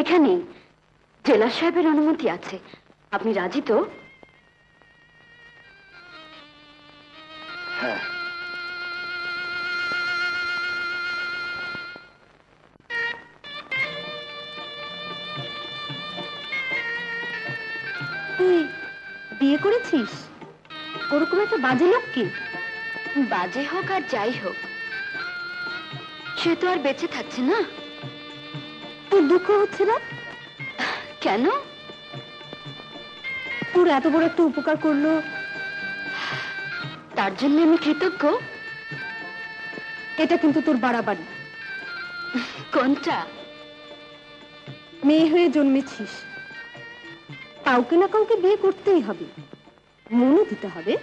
সেখানেই জেলার সাহেবের অনুমতি আছে। আপনি রাজি তো? হ্যাঁ। তুই বিয়ে করেছিস? ওরকম একটা বাজে লোক কি? বাজে হোক আর যাই হোক, সে তো আর বেঁচে থাকছে না। তোর দুঃখ হচ্ছে না কেন? তোর এত বড় একটা উপকার করলো, তার জন্য আমি কৃতজ্ঞ। এটা কিন্তু তোর বাড়াবাড়ি। কোনটা? মেয়ে হয়ে জন্মেছিস, কাউকে না কাউকে বিয়ে করতেই হবে, মনও দিতে হবে।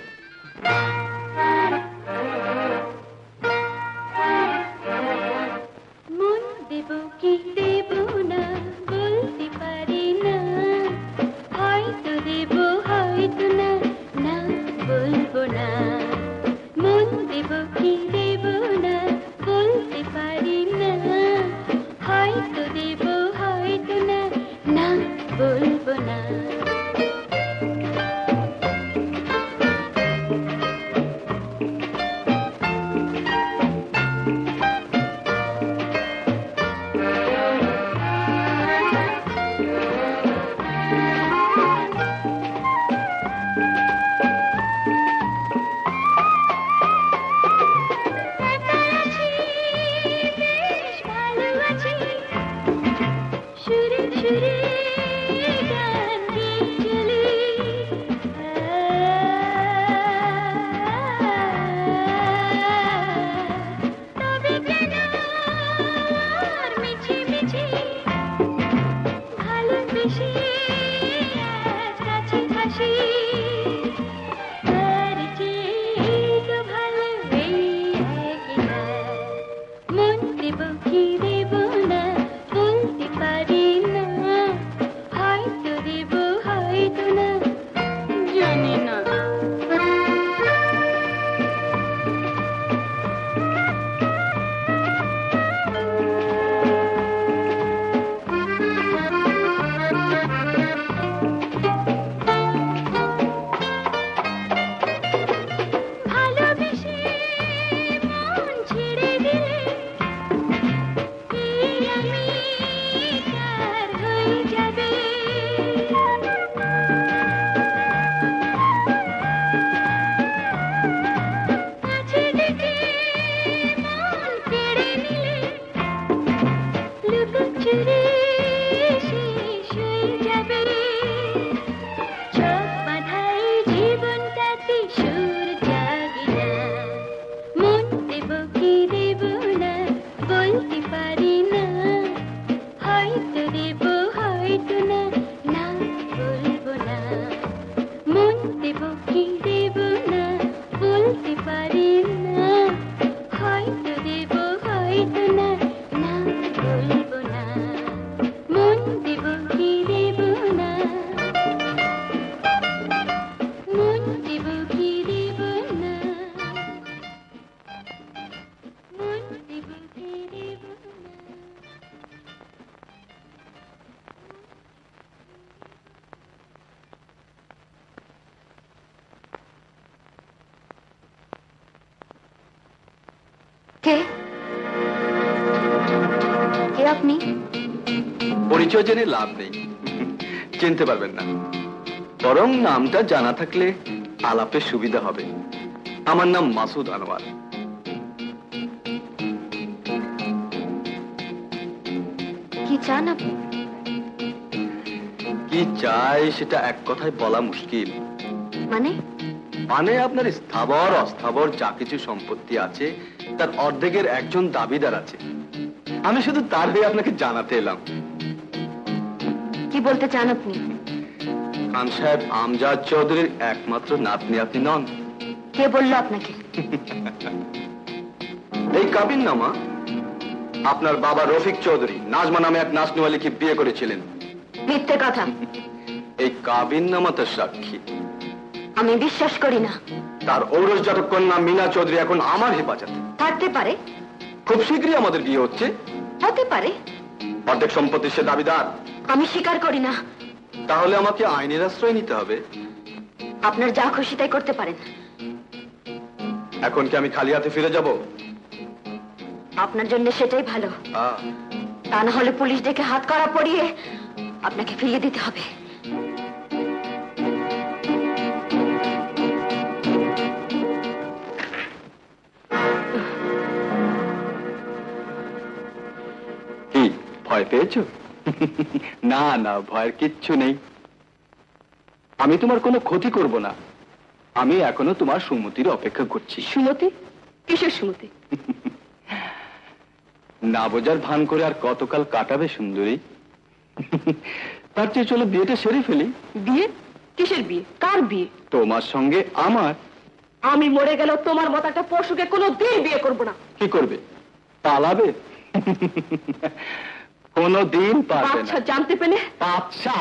মন দেব কি দেব না বলতে পারি না, হয়তো দেব হয়তো না, না বলবো না। মন দেব কি দেব না বলতে পারি না, হয়তো দেব হয়তো না, না বলবো না। আপনি? পরিচয় জেনে লাভ নেই, চিনতে পারবেন না। বরং নামটা জানা থাকলে আলাপে সুবিধা হবে। আমার নাম মাসুদ আনোয়ার। কি চান আপনি? কি চাই সেটা এক কথায় বলা মুশকিল। মানে আপনার স্থাবর অস্থাবর যা কিছু সম্পত্তি আছে তার অর্ধেকের একজন দাবিদার আছে। আমি শুধু তার হয়ে আপনাকে জানাতে এলাম। কি বলতে চান আপনি? খান সাহেব আমজাদ চৌধুরীর একমাত্র নাতনি আপনি নন। কে বলল আপনাকে? এই কাবিননামা আপনার বাবা রফিক চৌধুরী নাজমা নামে এক নাচনিওয়ালিকে বিয়ে করেছিলেন। মিথ্যে কথা। এই কাবিননামা তার সাক্ষী। আমি বিশ্বাস করি না। তার ঔরসজাত কন্যা মিনা চৌধুরী এখন আমার হেফাজতে। থাকতে পারে। খুব শীঘ্রই আমাদের বিয়ে হচ্ছে। হতে পারে। অর্ধেক সম্পত্তির সে দাবিদার। আমি স্বীকার করি না। তাহলে আমাকে আইনের আশ্রয় নিতে হবে। আপনার যা খুশি তাই করতে পারেন। এখন কি আমি খালি হাতে ফিরে যাব? আপনার জন্য সেটাই ভালো। তা না হলে পুলিশ ডেকে হাত কড়া পরিয়ে আপনাকে ফিরিয়ে দিতে হবে। কি ভয় পেয়েছো? না না, ভয়ের কিচ্ছু নেই। আমি তোমার কোনো ক্ষতি করব না। আমি এখনো তোমার সুমতির অপেক্ষা করছি। সুমতি? কিসের সুমতি? না বোঝার ভান করে আর কতকাল কাটাবে সুন্দরী? তার চেয়ে চলো বিয়েটা সেরে ফেলি। বিয়ে? কিসের বিয়ে? কার বিয়ে? তোমার সঙ্গে আমার। আমি মরে গেল তোমার মতো একটা পশুকে কোনো দিন বিয়ে করব না। কি করবে? পালাবে? কোনো দিন পারবে না। আচ্ছা, জানতে পেলে? আচ্ছা।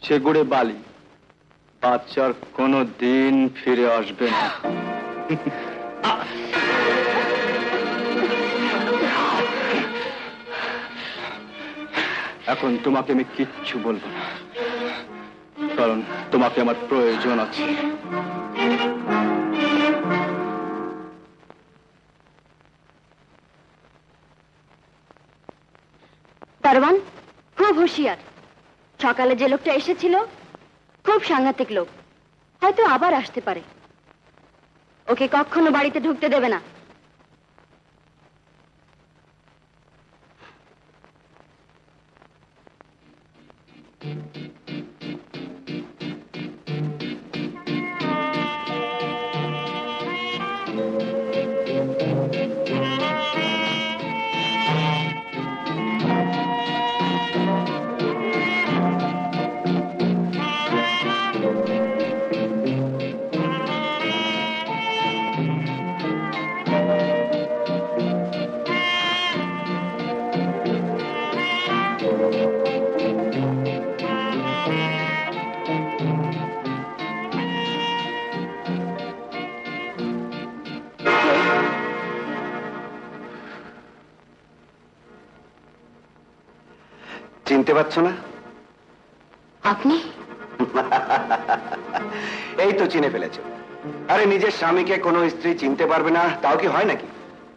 সে গুড়ে বালি, বাচ্চার কোনো দিন ফিরে আসবে না। এখন তোমাকে আমি কিচ্ছু বলবো না, কারণ তোমাকে আমার প্রয়োজন আছে। দারোয়ান খুব হুঁশিয়ার। সকালে যে লোকটা এসেছিল খুব সাংঘাতিক লোক, হয়তো আবার আসতে পারে। ওকে কখনো বাড়িতে ঢুকতে দেবে না। চিনতে পারছো না? আপনি? এই তো চিনে ফেলেছো। আরে নিজের স্বামীকে কোনো স্ত্রী চিনতে পারবে না, তাও কি হয় নাকি?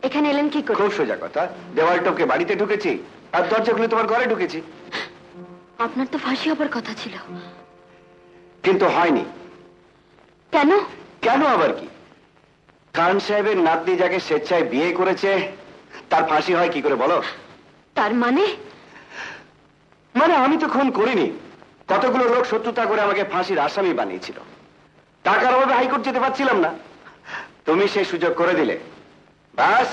এখানে এলেন কি করে? খুব সোজা কথা, দেওয়াল টপকে বাড়িতে ঢুকেছি আর দরজা খুলে তোমার ঘরে ঢুকেছি। আপনার তো ফাঁসি হবার কথা ছিল। কিন্তু হয়নি। কেন? কেন আবার কি? খান সাহেবের নাতনি যাকে স্বেচ্ছায় বিয়ে করেছে তার ফাঁসি হয় কি করে বলো? তার মানে? মানে আমি তো খুন করিনি। কতগুলো লোক শত্রুতা করে আমাকে ফাঁসির আসামি বানিয়েছিল। টাকার অভাবে হাইকোর্ট যেতে পারছিলাম না, তুমি সেই সুযোগ করে দিলে। বাস,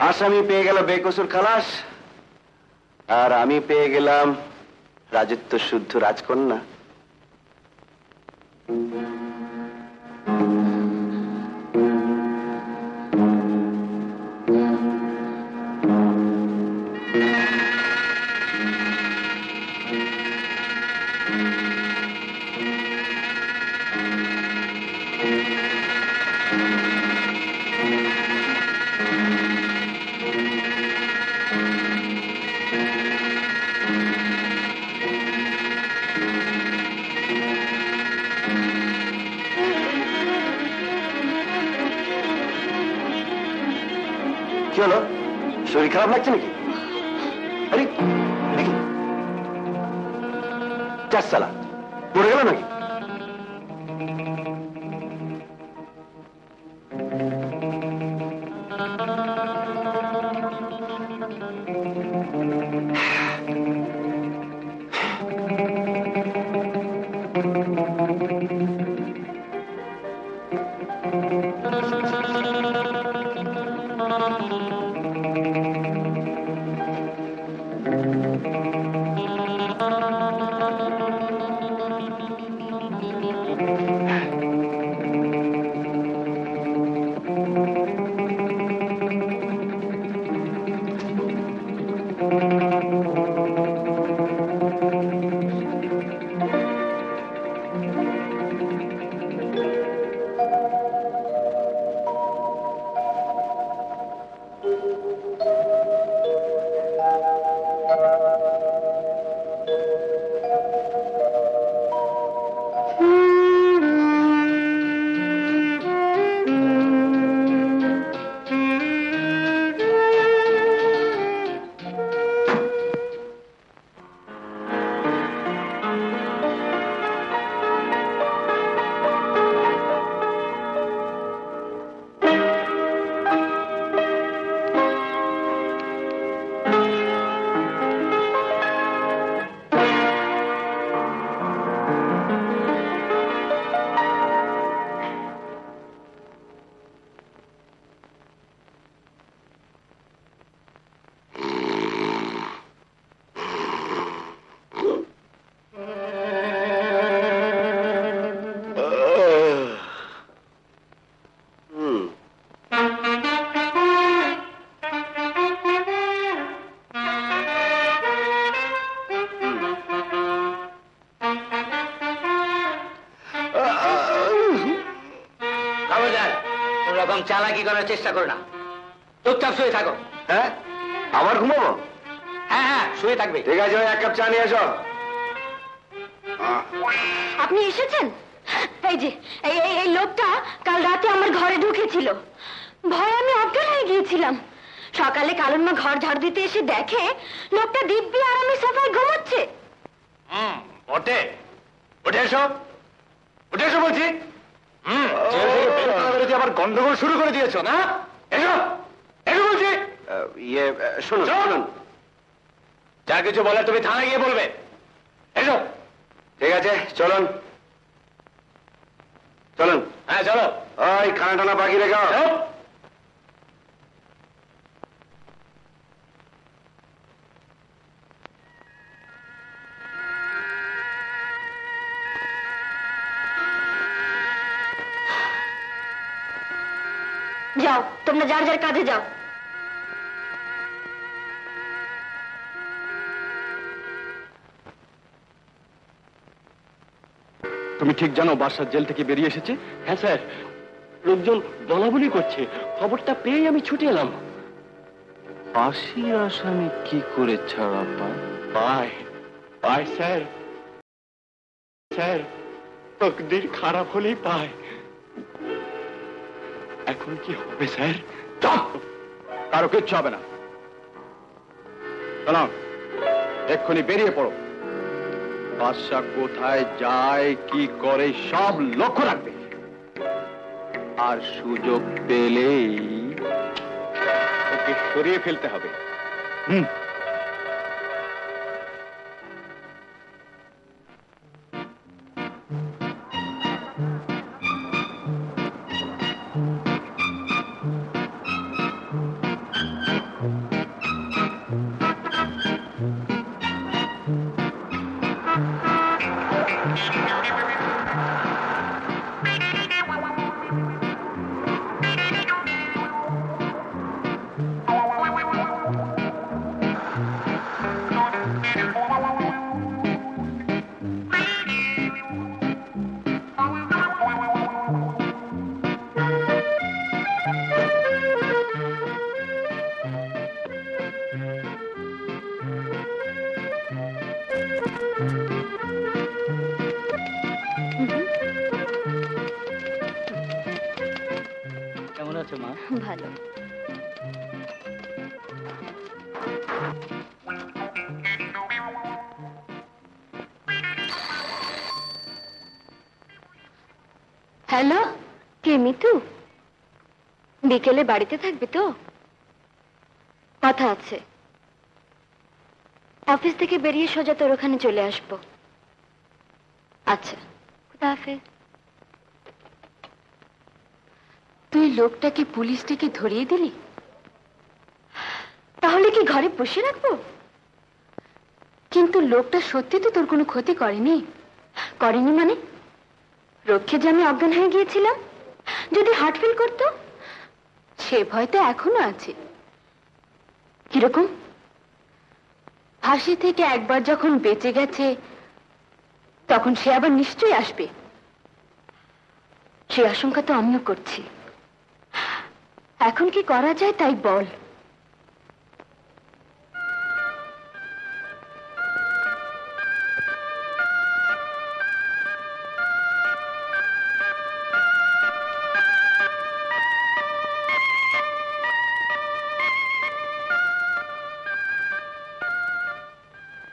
আসামি পেয়ে গেল বেকসুর খালাস, আর আমি পেয়ে গেলাম রাজত্ব শুদ্ধ রাজকন্যা। কি হলো? শরীর খারাপ লাগছে নাকি? আরে দেখি, চার সালা পড়ে গেল নাকি? এবং চালাকি করার চেষ্টা করো না। চুপচাপ শুয়ে থাকো। হ্যাঁ, আবার ঘুমাবো? হ্যাঁ হ্যাঁ, শুয়ে থাকবে। ঠিক আছে, ওই এক কাপ চা নিয়ে এসো। আপনি এসেছেন? এই যে এই লোকটা কাল রাতে আমার ঘরে ঢুকেছিল। ভয়ে আমি অজ্ঞান হয়ে গিয়েছিলাম। সকালে কালুর মা ঘর ঝাড় দিতে এসে দেখে লোকটা দিব্যি আরামে সোফায় ঘুমোচ্ছে। ওঠে, উঠে এসো, উঠে এসো বলছি। জেল থেকে বের করা বেরোতে আবার গন্ডগোল শুরু করে দিয়েছো না? এসো, এসো বলছি। শুনুন শুনুন, যা কিছু বলে তুমি থানায় গিয়ে বলবে। এসো। ঠিক আছে, চলুন চলুন। হ্যাঁ চলো। ওই খানা টানা বাকি রেখো। যাও, তোমরা যার যার কাজে যাও। তুমি ঠিক জানো বাদশাহ জেল থেকে বেরিয়ে এসেছে? হ্যাঁ স্যার, লোকজন বলাবলি করছে, খবরটা পেয়ে আমি ছুটে এলাম। ফাঁসির আসামি কি করে ছাড়া পায়? পায় পায় স্যার, স্যার তকদির খারাপ হলেই পায়। এখন কি হবে স্যার? চুপ! কারো কিচ্ছু হবে না। শোনো, এক্ষুনি বেরিয়ে পড়ো। বাদশাহ কোথায় যায়, কি করে সব লক্ষ্য রাখবে, আর সুযোগ পেলেই ওকে সরিয়ে ফেলতে হবে। কেমন আছো মা? ভালো। হ্যালো, কে মিতু? বিকেলে বাড়িতে থাকবে তো? কথা আছে। অফিস থেকে বেরিয়ে সোজা তোর ওখানে চলে আসবো। আচ্ছা, খুদা হাফেজ। তুই লোকটাকে পুলিশ থেকে ধরিয়ে দিলি? তাহলে কি ঘরে বসে রাখবো? কিন্তু লোকটা সত্যি তো তোর কোনো ক্ষতি করেনি? করেনি মানে? রক্ষে যে আমি অজ্ঞান হয়ে গিয়েছিলাম, যদি হার্ট ফেল করতো, সে ভয় তো এখনো আছে। কিরকম? ফাঁসি থেকে একবার যখন বেঁচে গেছে, তখন সে আবার নিশ্চয়ই আসবে। সে আশঙ্কা তো আমিও করছি। এখন কি করা যায় তাই বল।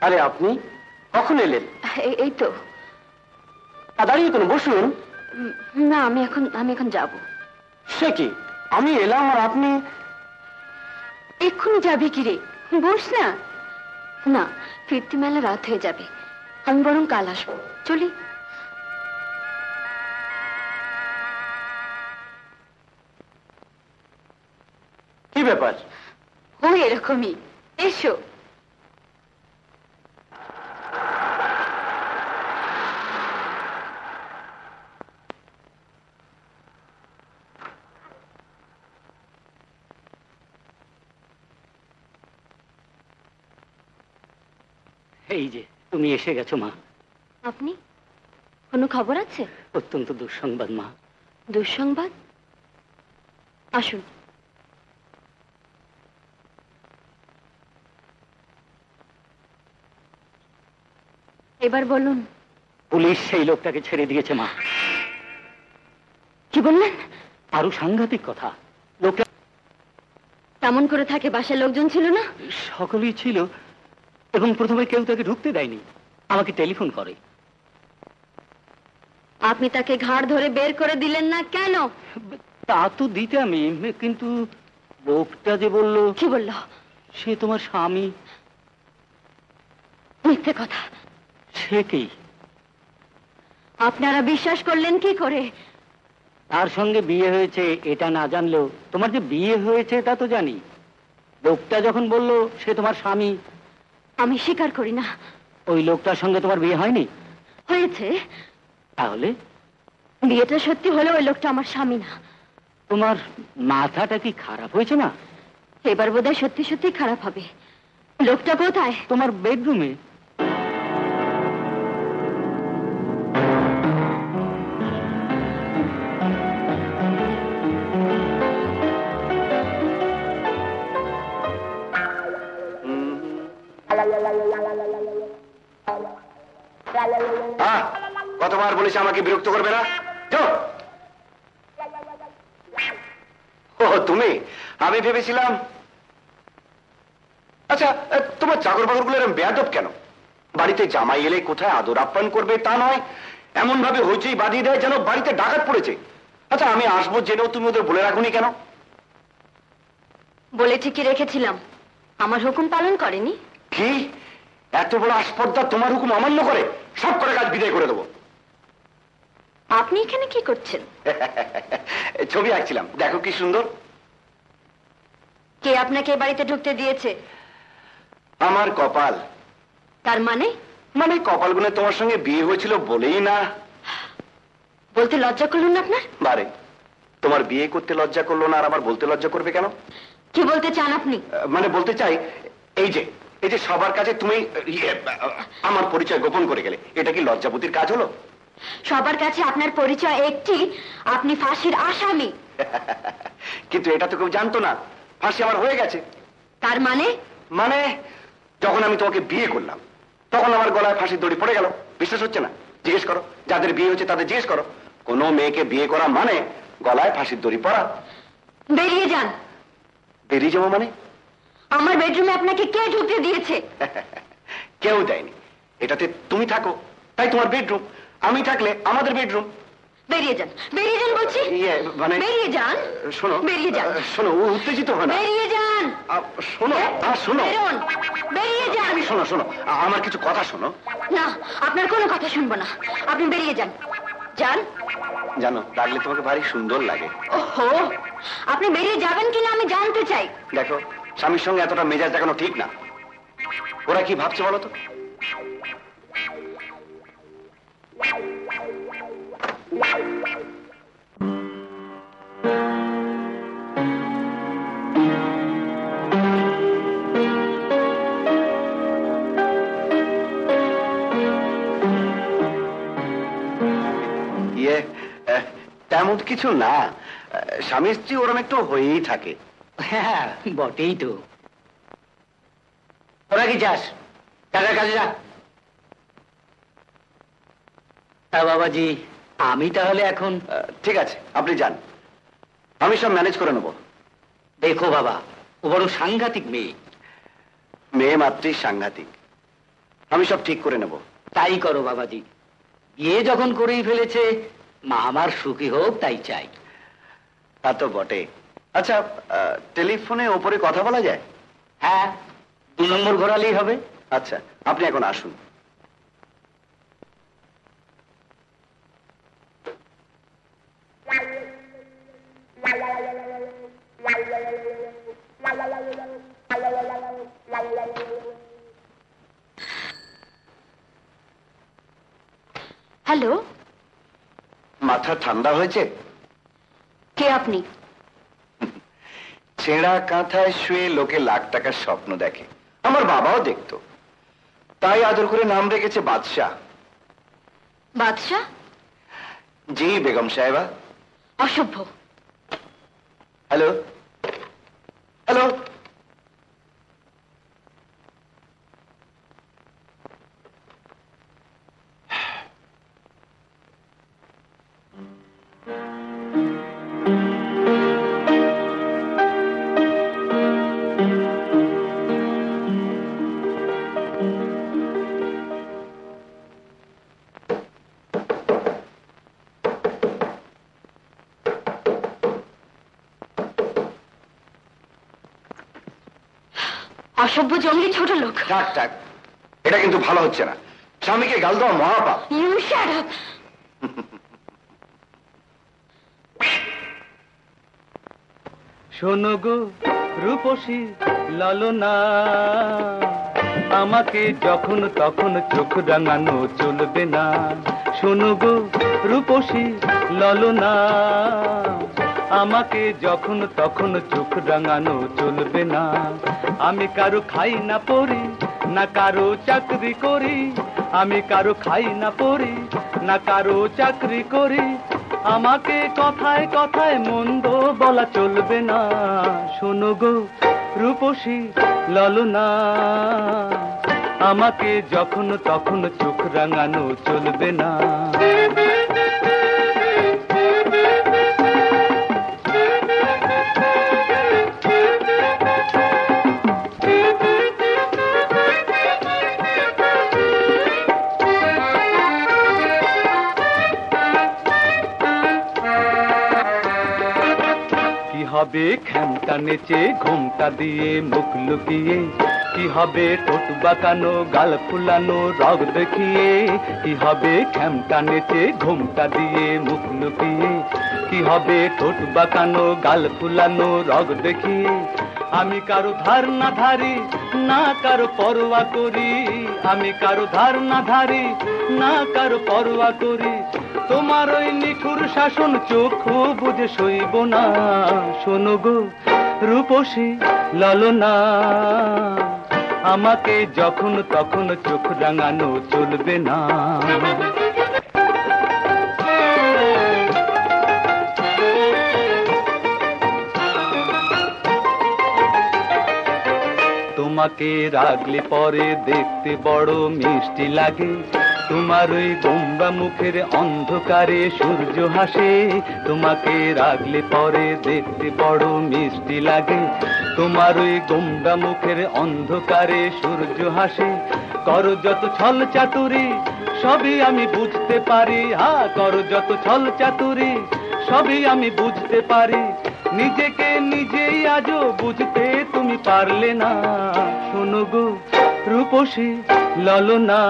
আরে আপনি কখন এলেন? এই তো। দাঁড়িয়ে কোনো বসুন। না, আমি এখন যাব। সে কি, আমি এলাম আর আপনি? এক্ষুনি যাবি কি রে? বস না। না, ফিরতি মেলা রাত হয়ে যাবে। আমি বরং কাল আসবো। চলি। কি ব্যাপার? ওই এরকমই। এসো। এই যে তুমি এসে গেছো মা। আপনি? কোনো খবর আছে? অত্যন্ত দুঃসংবাদ মা। দুঃসংবাদ? আসুন। এবার বলুন। পুলিশ সেই লোকটাকে ছেড়ে দিয়েছে মা। কি বললেন? আরো সাংঘাতিক কথা, লোকটা তেমন করে থাকে, বাসায় লোকজন ছিল না? সকলেই ছিল এবং প্রথমে কেউ তাকে ঢুকতে দেয়নি, আমাকে টেলিফোন করে। আপনি তাকে ঘাড় ধরে বের করে দিলেন না কেন? তা তো দিতে আমি, কিন্তু লোকটা যে বলল। কি বলল? সে তোমার স্বামী। মিথ্যে কথা। সে কি? আপনারা বিশ্বাস করলেন কি করে? তার সঙ্গে বিয়ে হয়েছে এটা না জানলেও তোমার যে বিয়ে হয়েছে তা তো জানি। লোকটা যখন বলল সে তোমার স্বামী। আমি স্বীকার করি না। ওই লোকটার সঙ্গে তোমার বিয়ে হয়নি? হয়েছে। তাহলে বিয়েটা সত্যি হলে ওই লোকটা আমার স্বামী না। তোমার মাথাটা কি খারাপ হয়েছে না? এবার বোধহয় সত্যি সত্যি খারাপ হবে। লোকটা কোথায়? তোমার বেডরুমে। কতবার বলেছি আমাকে বিরক্ত করবে না? যাও। ও তুমি, আমি ভেবেছিলাম। আচ্ছা, তোমার চাকর বাকর গুলো এরকম বেয়াদব কেন? বাড়িতে জামাই এলে কোথায় আদর আপ্যায়ন করবে তা নয়, এমন ভাবে হইচই বাঁধিয়ে দেয় যেন বাড়িতে ডাকাত পড়েছে। আচ্ছা, আমি আসবো জেনেও তুমি ওদের বলে রাখুনি কেন? বলে ঠিকই রেখেছিলাম, আমার হুকুম পালন করেনি। কি এত বড় আসপর্দা তোমার হুকুম অমান্য করে? সব করে কাজ বিদায় করে দেবো। আপনি এখানে কি করছেন? ছবি আঁকছিলাম, দেখো কি সুন্দর। কে আপনাকে এ বাড়িতে ঢুকতে দিয়েছে? আমার কপাল। তার মানে? মানে কপাল গুনে তোমার সঙ্গে বিয়ে হয়েছিল বলেই না। বলতে লজ্জা করলেন না আপনার? বারে, তোমার বিয়ে করতে লজ্জা করলো না আর আবার বলতে লজ্জা করবে কেন? কি বলতে চান আপনি? মানে বলতে চাই, এই যে সবার কাছে তুমি আমার পরিচয় গোপন করে গেলে, এটা কি লজ্জাবতীর কাজ হলো? সবার কাছে আপনার পরিচয় একটি, আপনি ফাঁসির আসামি। কিন্তু এটা তো কেউ জানতো না, ফাঁসি আমার হয়ে গেছে। তার মানে? মানে যখন আমি তোমাকে বিয়ে করলাম তখন আমার গলায় ফাঁসির দড়ি পড়ে গেল। বিশ্বাস হচ্ছে না? জিজ্ঞেস করো, যাদের বিয়ে হচ্ছে তাদের জিজ্ঞেস করো। কোনো মেয়েকে বিয়ে করা মানে গলায় ফাঁসির দড়ি পড়া। বেরিয়ে যান। বেরিয়ে যাবো মানে? আমার বেডরুমে আপনাকে কে ঢুকতে দিয়েছে? কেউ দেয়নি, এটাতে তুমি থাকো তাই তোমার বেডরুম, আমি থাকলে আমাদের বেডরুম। বেরিয়ে যান, বেরিয়ে যান বলছি। মানে বেরিয়ে যান। শোনো, বেরিয়ে যান। শোনো, উত্তেজিত হয় না। বেরিয়ে যান। শোনো, শোনো, বেরোন, বেরিয়ে যান। শোনো, শোনো, আমার কিছু কথা শোনো। না, আপনার কোনো কথা শুনবো না, আপনি বেরিয়ে যান। যান। জানো, ডাকলে তোমাকে ভারী সুন্দর লাগে। ওহো, আপনি বেরিয়ে যাবেন কিনা আমি জানতে চাই। দেখো, স্বামীর সঙ্গে এতটা মেজাজ দেখানো ঠিক না। ওরা কি ভাবছে বলো তো? তেমন কিছু না, স্বামী স্ত্রী ওরম একটু হয়েই থাকে। হ্যাঁ, বটেই তো। তোরা কি চাস? টাকার কাজে যা। বাবাজি, আমি তাহলে এখন। ঠিক আছে, আপনি যান, আমি সব ম্যানেজ করে নেব। দেখো বাবা, ও বড় সাংঘাতিক মেয়ে। মেয়ে মাত্রই সাংঘাতিক, আমি সব ঠিক করে নেব। তাই করো বাবাজি, বিয়ে যখন করেই ফেলেছে, মা আমার সুখী হোক তাই চাই। তা তো বটে। আচ্ছা, টেলিফোনে ওপরে কথা বলা যায়? হ্যাঁ, 2 নম্বর ঘোরালেই হবে। আচ্ছা, আপনি এখন আসুন। হ্যালো, মাথা ঠান্ডা হয়েছে? কে আপনি? ছেঁড়া কাঁথায় শুয়ে লোকে লাখ টাকার স্বপ্ন দেখে, আমার বাবাও দেখতো, তাই আদর করে নাম রেখেছে বাদশাহ। বাদশাহ? জি বেগম সাহেবা। অসভ্য। Hello, hello. অসভ্য জঙ্গলি ছোট লোক। থাক থাক, এটা কিন্তু ভালো হচ্ছে না। স্বামীকে গাল দেওয়া মহাপাপ। You shut up! শোনো গো রূপসী ললনা, আমাকে যখন তখন চোখ রাঙানো চলবে না। শোনো গো রূপসী ললনা, আমাকে যখন তখন চোখ রাঙানো চলবে না। আমি কারো খাই না পড়ি, না কারো চাকরি করি। আমি কারো খাই না পড়ি, না কারো চাকরি করি। আমাকে কথায় কথায় মন্দ বলা চলবে না। শোনো গো রূপসী ললনা, আমাকে যখন তখন চোখ রাঙানো চলবে না। হবে খ্যামটা নেচে ঘোমটা দিয়ে মুখ লুকিয়ে, কি হবে ঠোঁট বাঁকানো গাল ফুলানো রগ দেখিয়ে। কি হবে খ্যামটা নেচে ঘোমটা দিয়ে মুখ লুকিয়ে, কি হবে ঠোঁট বাঁকানো গাল ফুলানো রগ দেখিয়ে। আমি কারো ধার না ধারি, না কারো পরোয়া করি। আমি কারো ধার না ধারি, না কারো পরোয়া করি। তোমার ওই নিঠুর শাসন চোখও বুঝে সইব না। শোনো গো রূপসী ললনা, আমাকে যখন তখন চোখ রাঙানো চলবে না। তোমাকে রাগলে পরে দেখতে বড় মিষ্টি লাগে। তোমার ওই গোমরা মুখের অন্ধকারে সূর্য হাসে। তোমাকে রাগলে পরে দেখতে বড় মিষ্টি লাগে। তোমার ওই গোমরা মুখের অন্ধকারে সূর্য হাসে। করো যত ছল চাতুরি সবই আমি বুঝতে পারি। করো যত ছল চাতুরি সবই আমি বুঝতে পারি। নিজেকে নিজেই আজও বুঝতে তুমি পারলে না। শোনো গো রূপসী ললনা,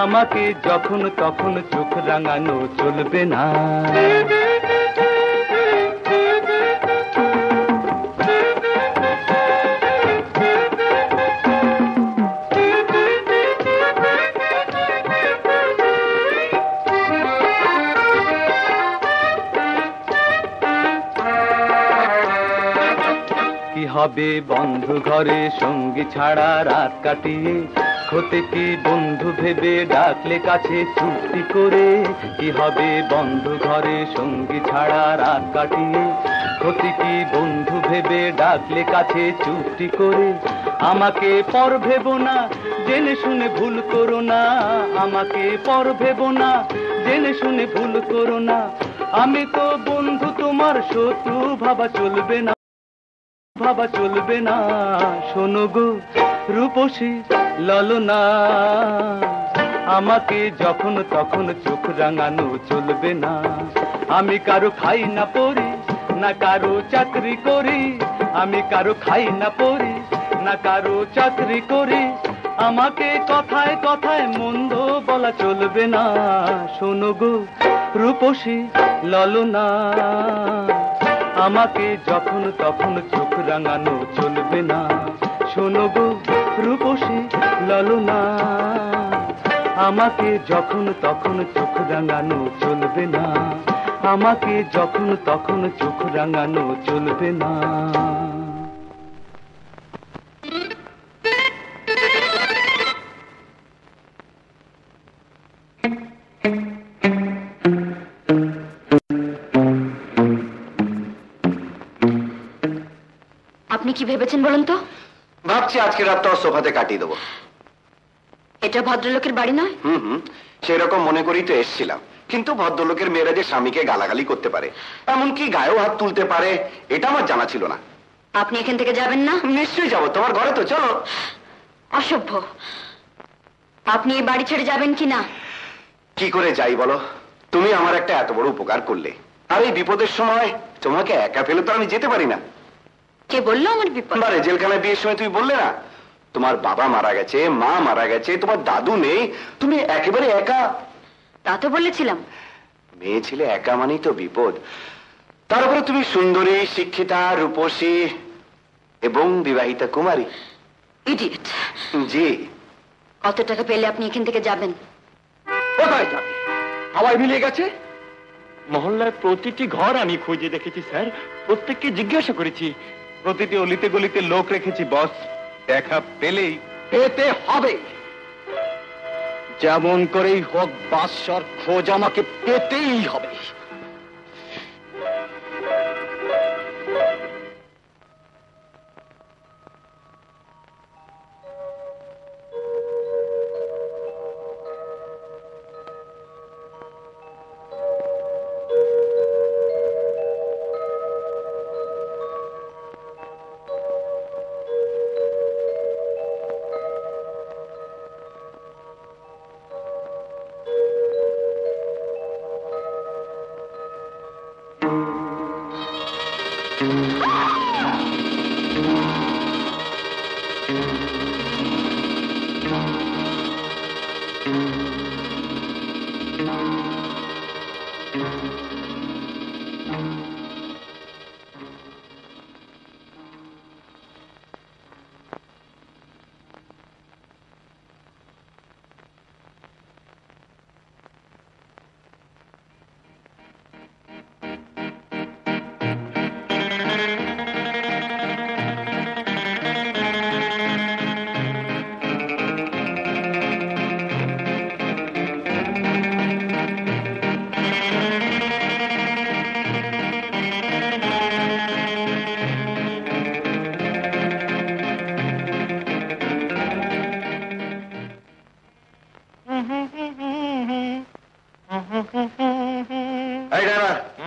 আমাকে যখন তখন চোখ রাঙানো চলবে না। কি হবে বন্ধু ঘরে সঙ্গী ছাড়া রাত কাটিয়ে। ক্ষতি কি বন্ধু ভেবে ডাকলে কাছে চুক্তি করে। কি হবে বন্ধু ঘরে সঙ্গী ছাড়া রাত কাটিয়ে। ক্ষতি কি বন্ধু ভেবে ডাকলে কাছে চুক্তি করে। আমাকে পর ভেবো না, জেনে শুনে ভুল করো না। আমাকে পর ভেবো না, জেনে শুনে ভুল করো না। আমি তো বন্ধু তোমার শত্রু ভাবা চলবে না, ভাবা চলবে না। শোনো গো রূপসী ললনা, আমাকে যখন তখন চোখ রাঙানো চলবে না। আমি কারো খাই না পড়ি, না কারো চাকরি করি। আমি কারো খাই না পড়ি, না কারো চাকরি করি। আমাকে কথায় কথায় মন্দ বলা চলবে না। শোনো গো রূপসী ললনা, আমাকে যখন তখন চোখ রাঙানো চলবে না। শোনো গো রূপসী ললনা, আমাকে যখন তখন চোখ রাঙানো চলবে না। আমাকে যখন তখন চোখ রাঙানো চলবে না। আপনি কি ভেবেছেন বলুন তো? ভাবছি আজকে রাতটা ওর সোফাতে কাটিয়ে দেবো। এটা ভদ্রলোকের বাড়ি নয়। হুম, সেরকম মনে করেই তো এসছিলাম। কিন্তু ভদ্রলোকের মেয়েরা যে স্বামীকে গালাগালি করতে পারে, এমনকি গায়েও হাত তুলতে পারে, এটা আমার জানা ছিল না। আপনি এখান থেকে যাবেন না? নিশ্চয়ই যাবো, তোমার ঘরে তো, চলো। অসভ্য। আপনি এই বাড়ি ছেড়ে যাবেন কি না? কি করে যাই বলো? তুমি আমার একটা এত বড় উপকার করলে, আর এই বিপদের সময় তোমাকে একা ফেলে তো আমি যেতে পারি না। কে বললো আমার বিপদ? বারে জেলখানায় বিয়ের সময় তুমি বললে না, তোমার বাবা মারা গেছে, মা মারা গেছে, তোমার দাদু নেই, তুমি একেবারে একা। তা তো বলেছিলাম। মেয়ে ছেলে একা মানেই তো বিপদ। তার উপরে তুমি সুন্দরী, শিক্ষিতা, রূপসী এবং বিবাহিতা কুমারী। ইডিয়েট। জি। কত টাকা পেলে আপনি এখান থেকে যাবেন? কোথায় যাবে? হাওয়ায় মিলিয়ে গেছে। মহল্লার প্রতিটি ঘর আমি খুঁজে দেখেছি স্যার, প্রত্যেককে জিজ্ঞাসা করেছি, প্রতিটি অলিতে গলিতে লোক রেখেছি বস। দেখা পেলেই পেতে হবে, যেমন করেই হোক বাদশার খোঁজ আমাকে পেতেই হবে।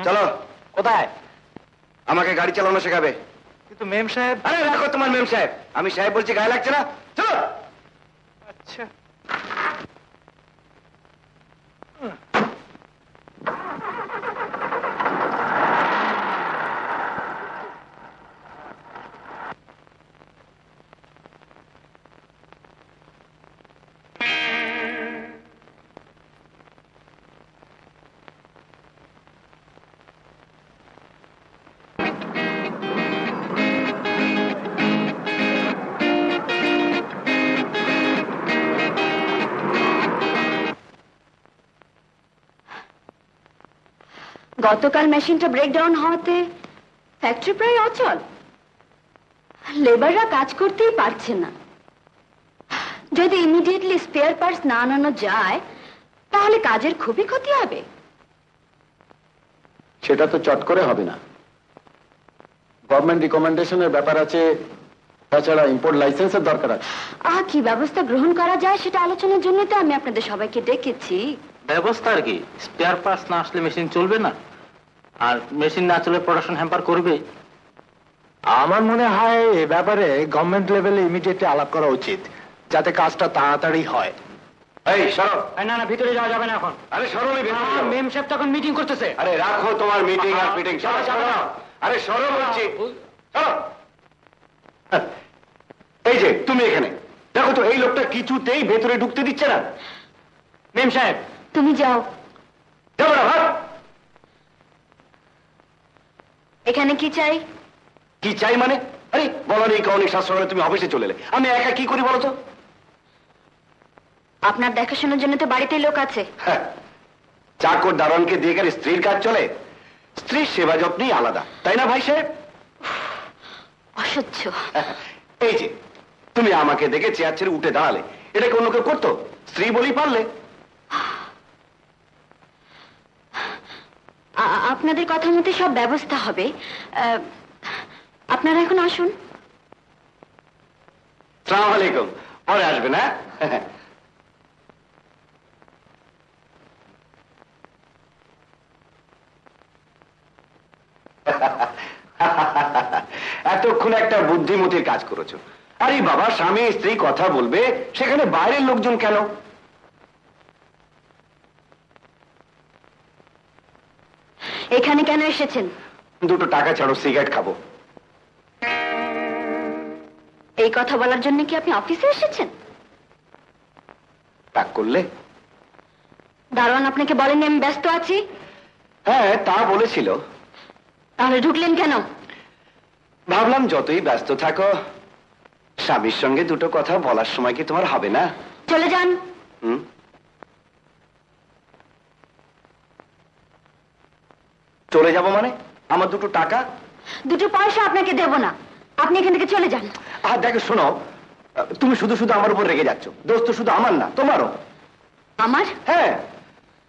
চলো। কোথায়? আমাকে গাড়ি চালানো শেখাবে। কিন্তু মেম সাহেব। আরে রাখো তোমার মেম সাহেব, আমি সাহেব বলছি, গায়ে লাগছে না? চলো। আচ্ছা। গতকাল মেশিনটা ব্রেকডাউন হওয়াতে ফ্যাক্টরি প্রায় অচল। লেবাররা কাজ করতেই পারছে না। যদি ইমিডিয়েটলি স্পেয়ার পার্টস না আনানো যায় তাহলে কাজের খুবই ক্ষতি হবে। সেটা তো চট করে হবে না, গভর্নমেন্ট রিকমেন্ডেশনের ব্যাপার আছে, তাছাড়া ইম্পোর্ট লাইসেন্সের দরকার আছে। কি ব্যবস্থা গ্রহণ করা যায় সেটা আলোচনার জন্য তো আমি আপনাদের সবাইকে ডেকেছি। ব্যবস্থা আর কি, স্পেয়ার পার্টস না আসলে মেশিন চলবে না, আর মেশিন না চলে প্রোডাকশন হ্যাম্পার করবে। আমার মনে হয় এ ব্যাপারে গভর্নমেন্ট লেভেলে ইমিডিয়েটলি আলাপ করা উচিত, যাতে কাজটা তাড়াতাড়ি হয়। এই সরো। না না, ভিতরে যাওয়া যাবে না এখন। আরে সরো, মেম সাহেব তখন মিটিং করতেছে। আরে রাখো তোমার মিটিং আর ফিটিং, সরো সরো। আরে সরো বলছি, সরো। এই যে তুমি এখানে দেখো তো, এই লোকটা কিছুতেই ভেতরে ঢুকতে দিচ্ছে না। মেম সাহেব তুমি যাও। যাবো না, ভাগ। এখানে কি চাই? কি চাই মানে? আরে বলার এই কারণে শাস্ত্র তুমি অফিসে চলে এলে, আমি একা কি করি বলো তো? আপনার দেখাশোনার জন্য তো বাড়িতেই লোক আছে। হ্যাঁ, চাকর দারোয়ানকে দিয়ে গেলে স্ত্রীর কাজ চলে? স্ত্রীর সেবা যত্নই আলাদা, তাই না ভাই সাহেব? অসহ্য। এই যে তুমি আমাকে দেখে চেয়ার ছেড়ে উঠে দাঁড়ালে, এটা কি অন্য কেউ করতো? স্ত্রী বলেই পারলে। আপনাদের কথা মতে সব ব্যবস্থা হবে। আপনারা এখন আসুন। সালাম আলাইকুম, পরে আসবে না? এতক্ষণ একটা বুদ্ধিমতির কাজ করেছো। আরে বাবা, স্বামী স্ত্রী কথা বলবে, সেখানে বাইরের লোকজন কেন? এখানে কেন এসেছেন? দুটো টাকা ছাড়ো, সিগারেট খাবো। এই কথা বলার জন্য কি আপনি অফিসে এসেছেন? রাগ করলে? দারোয়ান আপনাকে বলেনি আমি ব্যস্ত আছি? হ্যাঁ, তা বলেছিল। তাহলে ঢুকলেন কেন? ভাবলাম যতই ব্যস্ত থাকো, স্বামীর সঙ্গে দুটো কথা বলার সময় কি তোমার হবে না? চলে যান। হুম, চলে যাব মানে? আমার দুটো টাকা? দুটো পয়সা আপনাকে দেব না, আপনি এখান থেকে চলে যান। আর দেখো, শোনো, তুমি শুধু শুধু আমার উপর রেগে যাচ্ছ। দোষ তো শুধু আমার না, তোমারও। আমার? হ্যাঁ,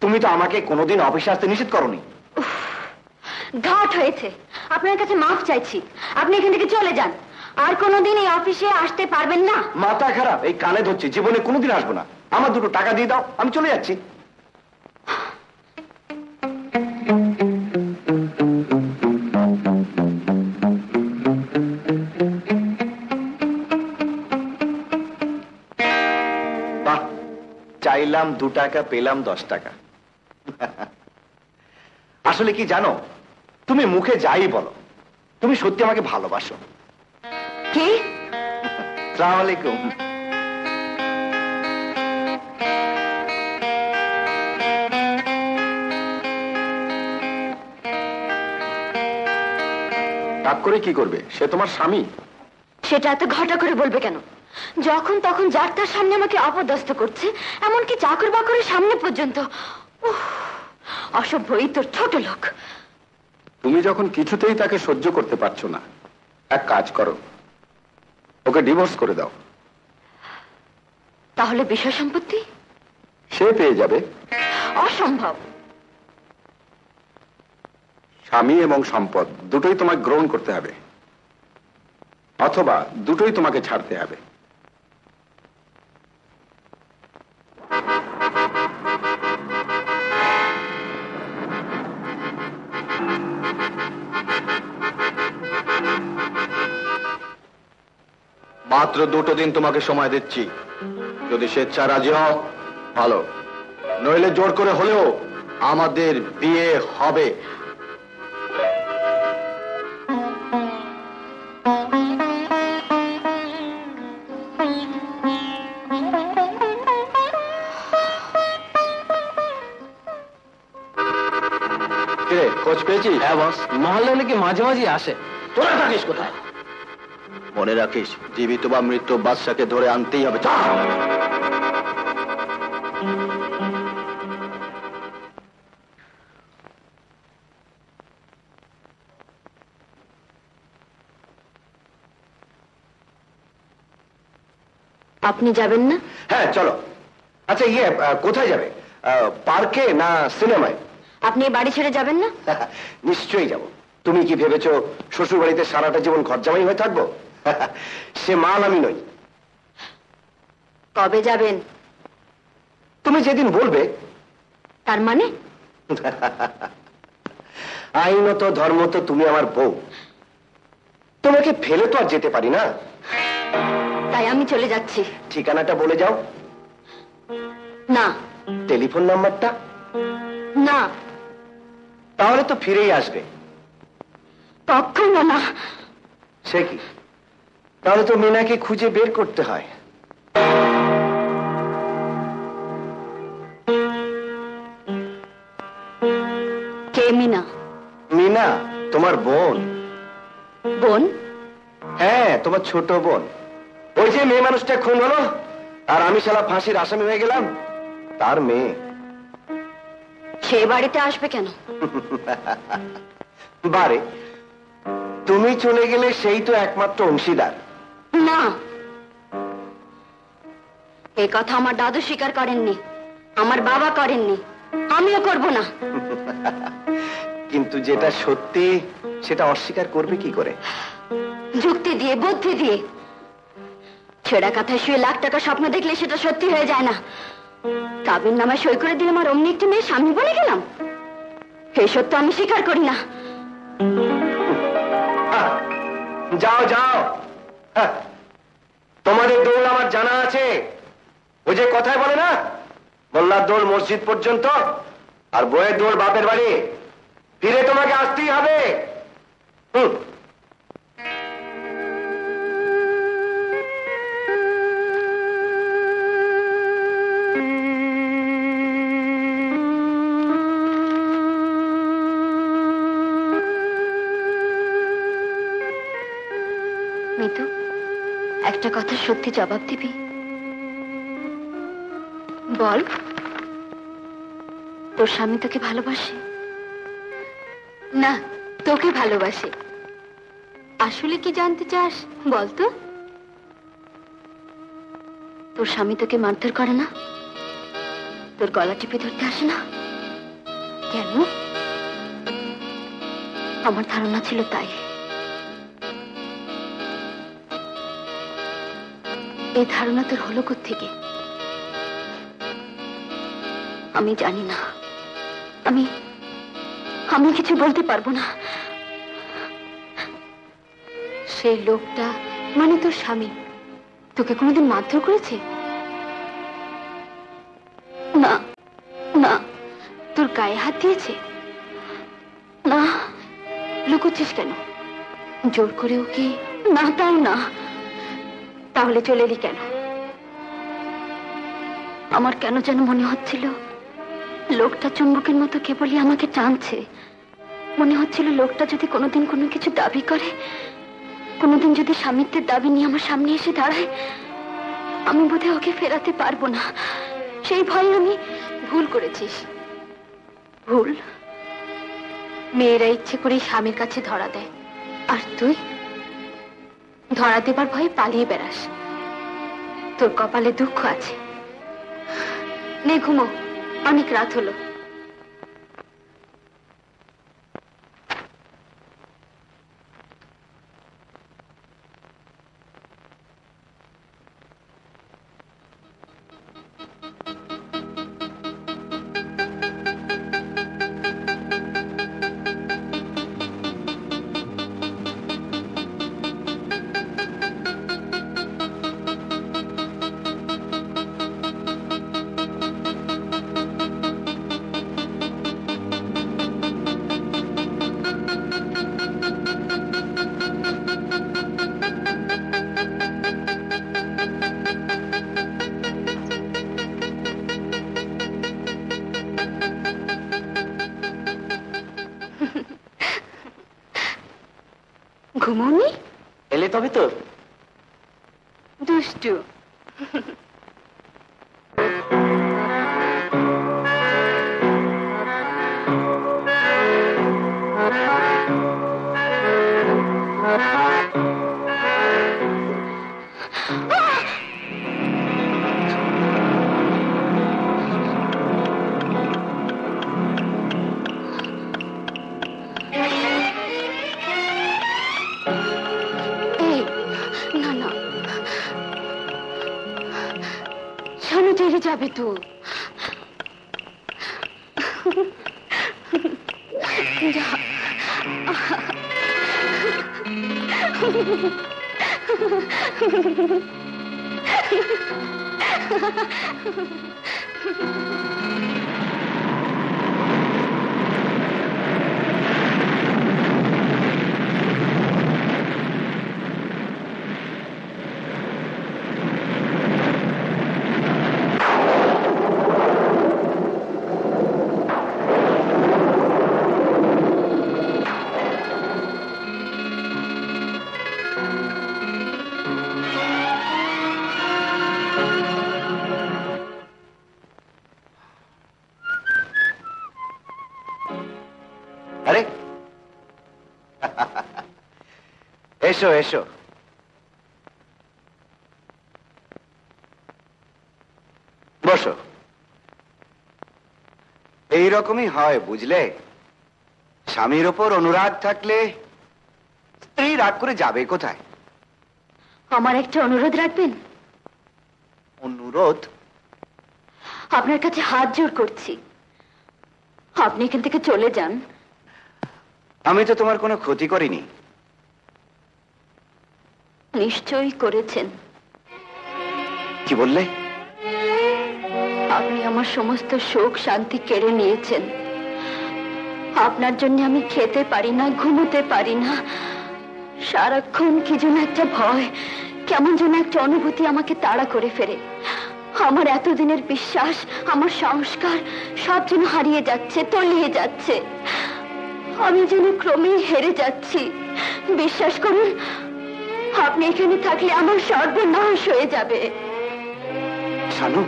তুমি তো আমাকে কোনোদিন অফিসে আসতে নিষেধ করোনি। ঘাট হয়েছে, আপনার কাছে মাফ চাইছি। আপনি এখান থেকে চলে যান, আর কোনোদিন এই অফিসে আসতে পারবেন না। মাথা খারাপ, এই কানে ধরছি, জীবনে কোনোদিন আসবো না। আমার দুটো টাকা দিয়ে দাও, আমি চলে যাচ্ছি। বাহ, চাইলাম 2 টাকা, পেলাম 10 টাকা। আসলে কি জানো, তুমি মুখে যাই বলো, তুমি সত্যি আমাকে ভালোবাসো। কি? আসসালামু আলাইকুম। রাগ করে কি করবে? সে তোমার স্বামী। সেটা এত ঘটা করে বলবে কেন? যখন তখন যার তার সামনে আমাকে অপদস্থ করছে, এমনকি চাকর বাকরের সামনে পর্যন্ত। উফ, অসভ্য, এই তোর ছোট লোক। তুমি যখন কিছুতেই তাকে সহ্য করতে পারছো না, এক কাজ করো, ওকে ডিভোর্স করে দাও। তাহলে বিষয় সম্পত্তি? সে পেয়ে যাবে। অসম্ভব। স্বামী এবং সম্পদ দুটোই তোমাকে গ্রহণ করতে হবে, অথবা দুটোই তোমাকে ছাড়তে হবে। মাত্র 2 দিন তোমাকে সময় দিচ্ছি। যদি স্বেচ্ছা রাজি হও ভালো, নইলে জোর করে হলেও আমাদের বিয়ে হবে। খোঁজ পেয়েছিস? হ্যাঁ বস, মহল্লা নাকি মাঝে মাঝে আসে। তোরা থাকিস কোথায়? মনে রাখিস, জীবিত বা মৃত বাদশাকে ধরে আনতেই হবে। আপনি যাবেন না? হ্যাঁ চলো। আচ্ছা কোথায় যাবে? পার্কে না সিনেমায়? আপনি এই বাড়ি ছেড়ে যাবেন না? নিশ্চয়ই যাব। তুমি কি ভেবেছো শ্বশুর বাড়িতে সারাটা জীবন ঘরজামাই হয়ে থাকবো? সে মাল আমি নই। কবে যাবেন? তুমি যেদিন বলবে। তার মানে? আইনত ধর্ম তো তুমি আমার বউ, তোমাকে ফেলে তো আর যেতে পারি না। তাই আমি চলে যাচ্ছি। ঠিকানাটা বলে যাও। না। টেলিফোন নাম্বারটা? না। তাহলে তো ফিরেই আসবে। কখনো না। সে কি? তাহলে তো মিনাকে খুঁজে বের করতে হয়। কে মিনা? মিনা তোমার বোন। বোন? হ্যাঁ, তোমার ছোট বোন। ওই যে মেয়ে মানুষটা খুন হলো আর আমি শালা ফাঁসির আসামি হয়ে গেলাম, তার মেয়ে। সে বাড়িতে আসবে কেন? বারে, তুমি চলে গেলে সেই তো একমাত্র অংশীদার। না, এই কথা আমার দাদু স্বীকার করেননি, আমার বাবা করেননি, আমিও করব না। কিন্তু যেটা সত্যি সেটা অস্বীকার করবে কি করে? যুক্তি দিয়ে, বুদ্ধি দিয়ে। ছেঁড়া কাঁথায় শুয়ে লাখ টাকা স্বপ্ন দেখলে সেটা সত্যি হয়ে যায় না। কাবিন নামায় সই করে দিলাম আর অমনি একটি মেয়ে স্বামী বনে গেলাম। এই সত্য আমি স্বীকার করি না। যাও যাও, তোমাদের দৌড় আমার জানা আছে। ওই যে কথায় বলে না, মোল্লার দৌড় মসজিদ পর্যন্ত আর বইয়ের দৌড় বাপের বাড়ি। ফিরে তোমাকে আসতেই হবে। মিতু, একটা কথা সত্যি জবাব দিবি? বল, তোর স্বামী তোকে ভালোবাসে? না, তোকে ভালোবাসে। আসলে কি জানতে চাস বলতো? তোর স্বামী তোকে মারধর করে না? তোর গলা টিপে ধরতে আসে না কেন? আমার ধারণা ছিল তাই। এই ধারণা তোর হলো কোত্থেকে? আমি জানি না। আমি কিছু বলতে পারবো না। সেই লোকটা মানে তোর স্বামী তোকে কোনোদিন মারধর করেছে? না না। তোর গায়ে হাত দিয়েছে? না। লুকোচ্ছিস কেন? জোর করে ওকে? না, তাও না। তাহলে চলে এলি কেন? আমার কেন যেন মনে হচ্ছিল লোকটা চুম্বকের মতো কেবলই আমাকে টানছে। মনে হচ্ছিল লোকটা যদি কোনোদিন কোনো কিছু দাবি করে, কোনোদিন যদি স্বামীত্বের দাবি নিয়ে আমার সামনে এসে দাঁড়ায়, আমি বোধহয় ওকে ফেরাতে পারবো না। সেই ভয়ে আমি ভুল করেছিস। ভুল? মেয়েরা ইচ্ছে করে স্বামীর কাছে ধরা দেয়, আর তুই ধরা দেবার ভয়ে পালিয়ে বেড়াস। তোর কপালে দুঃখ আছে। নে ঘুমো, অনেক রাত হলো। ঘুমোনি? এলে তবে তো। দুষ্টু। যাবে তো। আরে এসো এসো। বসো। এইরকমই হয় বুঝলে, স্বামীর ওপর অনুরাগ থাকলে স্ত্রী রাগ করে যাবে কোথায়? আমার একটা অনুরোধ রাখবেন? অনুরোধ? আপনার কাছে হাত জোড় করছি, আপনি এখান থেকে চলে যান। আমি তো তোমার কোনো ক্ষতি করিনি। নিশ্চয়ই করেছেন। কি বললে? আপনি আমার সমস্ত সুখ শান্তি কেড়ে নিয়েছেন। আপনার জন্য আমি খেতে পারি না, ঘুমোতে পারি না। সারাক্ষণ কি যেন একটা ভয়, কেমন যেন একটা অনুভূতি আমাকে তাড়া করে ফেরে। আমার এতদিনের বিশ্বাস, আমার সংস্কার সব যেন হারিয়ে যাচ্ছে, তলিয়ে যাচ্ছে। আমি যেন ক্রমেই হেরে যাচ্ছি। বিশ্বাস করুন, আপনি এখানে থাকলে আমার সর্বনাশ হয়ে যাবে। শানু,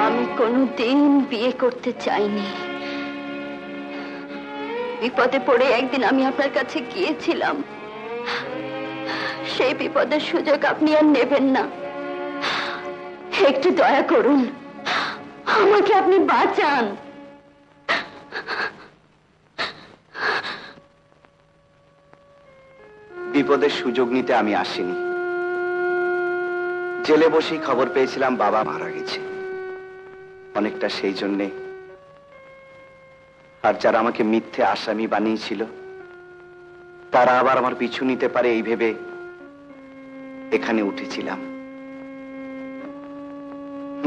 আমি কোনোদিন বিয়ে করতে চাইনি। বিপদে পড়ে একদিন আমি আপনার কাছে গিয়েছিলাম। সেই বিপদের সুযোগ আপনি আর নেবেন না। একটু দয়া করুন, আমাকে আপনি বাঁচান। বিপদের সুযোগ নিতে আমি আসিনি। জেলে বসেই খবর পেয়েছিলাম বাবা মারা গেছে। অনেকটা সেই জন্যে, আর যারা আমাকে মিথ্যে আসামি বানিয়েছিল তারা আবার আমার পিছু নিতে পারে এই ভেবে এখানে উঠেছিলাম।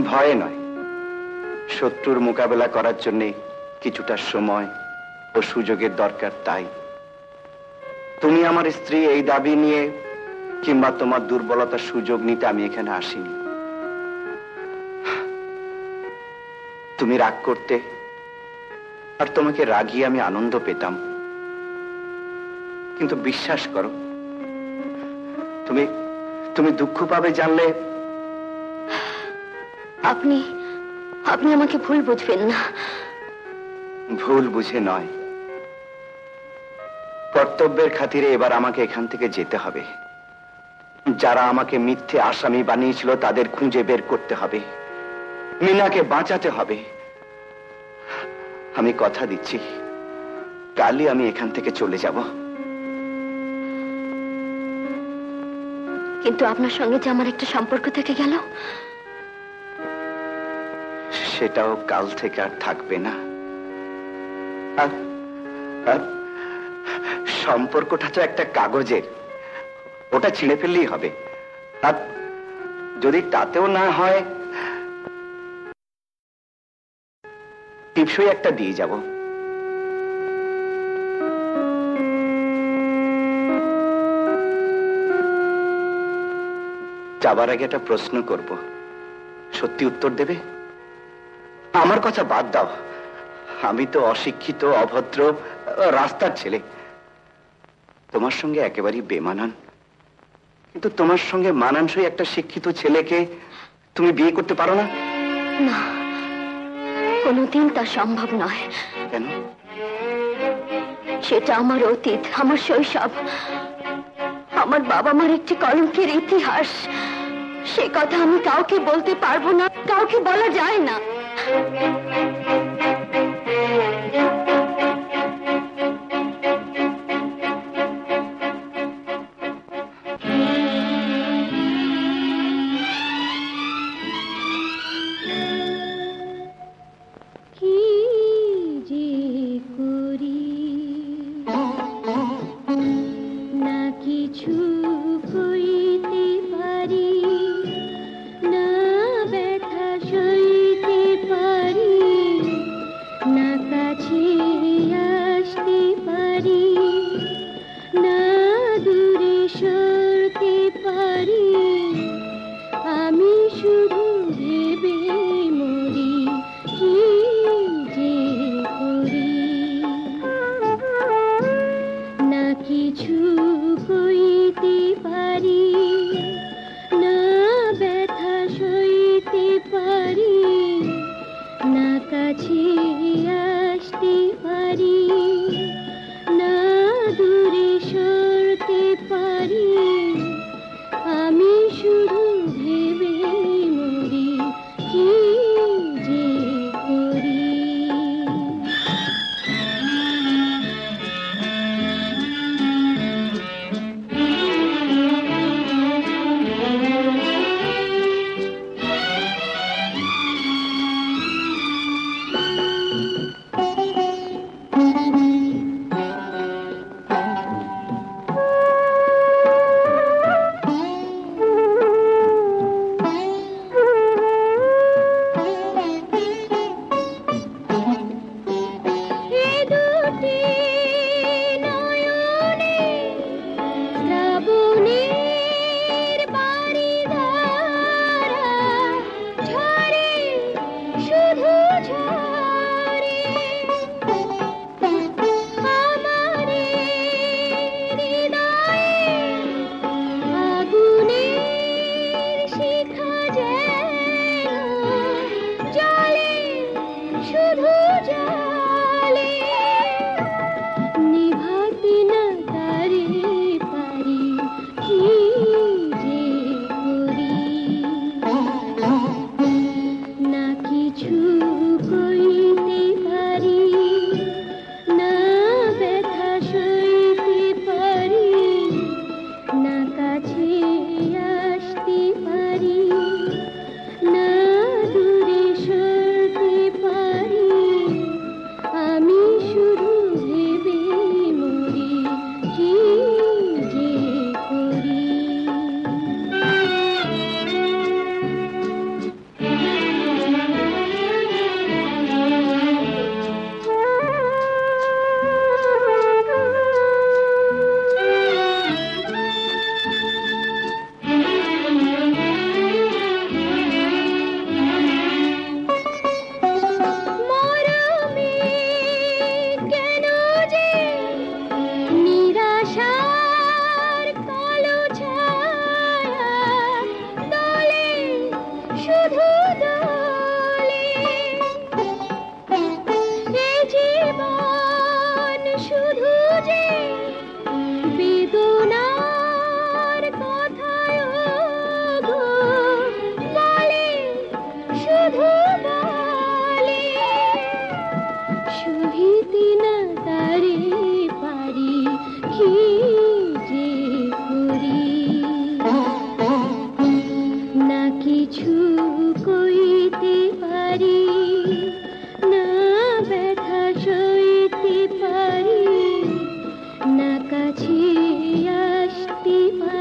ভয়ে নয়, শত্রুর মোকাবেলা করার জন্যে কিছুটা সময় ও সুযোগের দরকার। তাই তুমি আমার স্ত্রী এই দাবি নিয়ে কিংবা তোমার দুর্বলতার সুযোগ নিতে আমি এখানে আসিনি। তুমি রাগ করতে, আর তোমাকে রাগিয়ে আমি আনন্দ পেতাম। কিন্তু বিশ্বাস করো, তুমি তুমি দুঃখ পাবে জানলে। আপনি আপনি আমাকে ভুল বুঝবেন না। ভুল বুঝে নয়, কর্তব্যের খাতিরে এবার আমাকে এখান থেকে যেতে হবে। যারা আমাকে মিথ্যে আসামি বানিয়েছিল তাদের খুঁজে বের করতে হবে, মিনাকে বাঁচাতে হবে। আমি কথা দিচ্ছি, কালই আমি এখান থেকে চলে যাব। কিন্তু আপনার সঙ্গে যে আমার একটা সম্পর্ক থেকে গেল, সেটাও কাল থেকে আর থাকবে না। আর সম্পর্কটা তো একটা কাগজের, ওটা ছিঁড়ে ফেললেই হবে। আর যদি তাতেও না হয়, টিপসই একটা দিয়ে যাব। যাবার আগে একটা প্রশ্ন করব, সত্যি উত্তর দেবে? আমার কথা বাদ দাও, আমি তো অশিক্ষিত, অভদ্র, রাস্তার ছেলে। তোমার সঙ্গে একেবারেই বেমানান। কিন্তু তোমার সঙ্গে মানানসই একটা শিক্ষিত ছেলেকে তুমি বিয়ে করতে পারো না? না, কোনোদিন তা সম্ভব নয়। কেন? সেটা আমার অতীত, আমার শৈশব, আমার বাবা মার একটি কলঙ্কের ইতিহাস। সে কথা আমি কাউকে বলতে পারবো না, কাউকে বলা যায় না।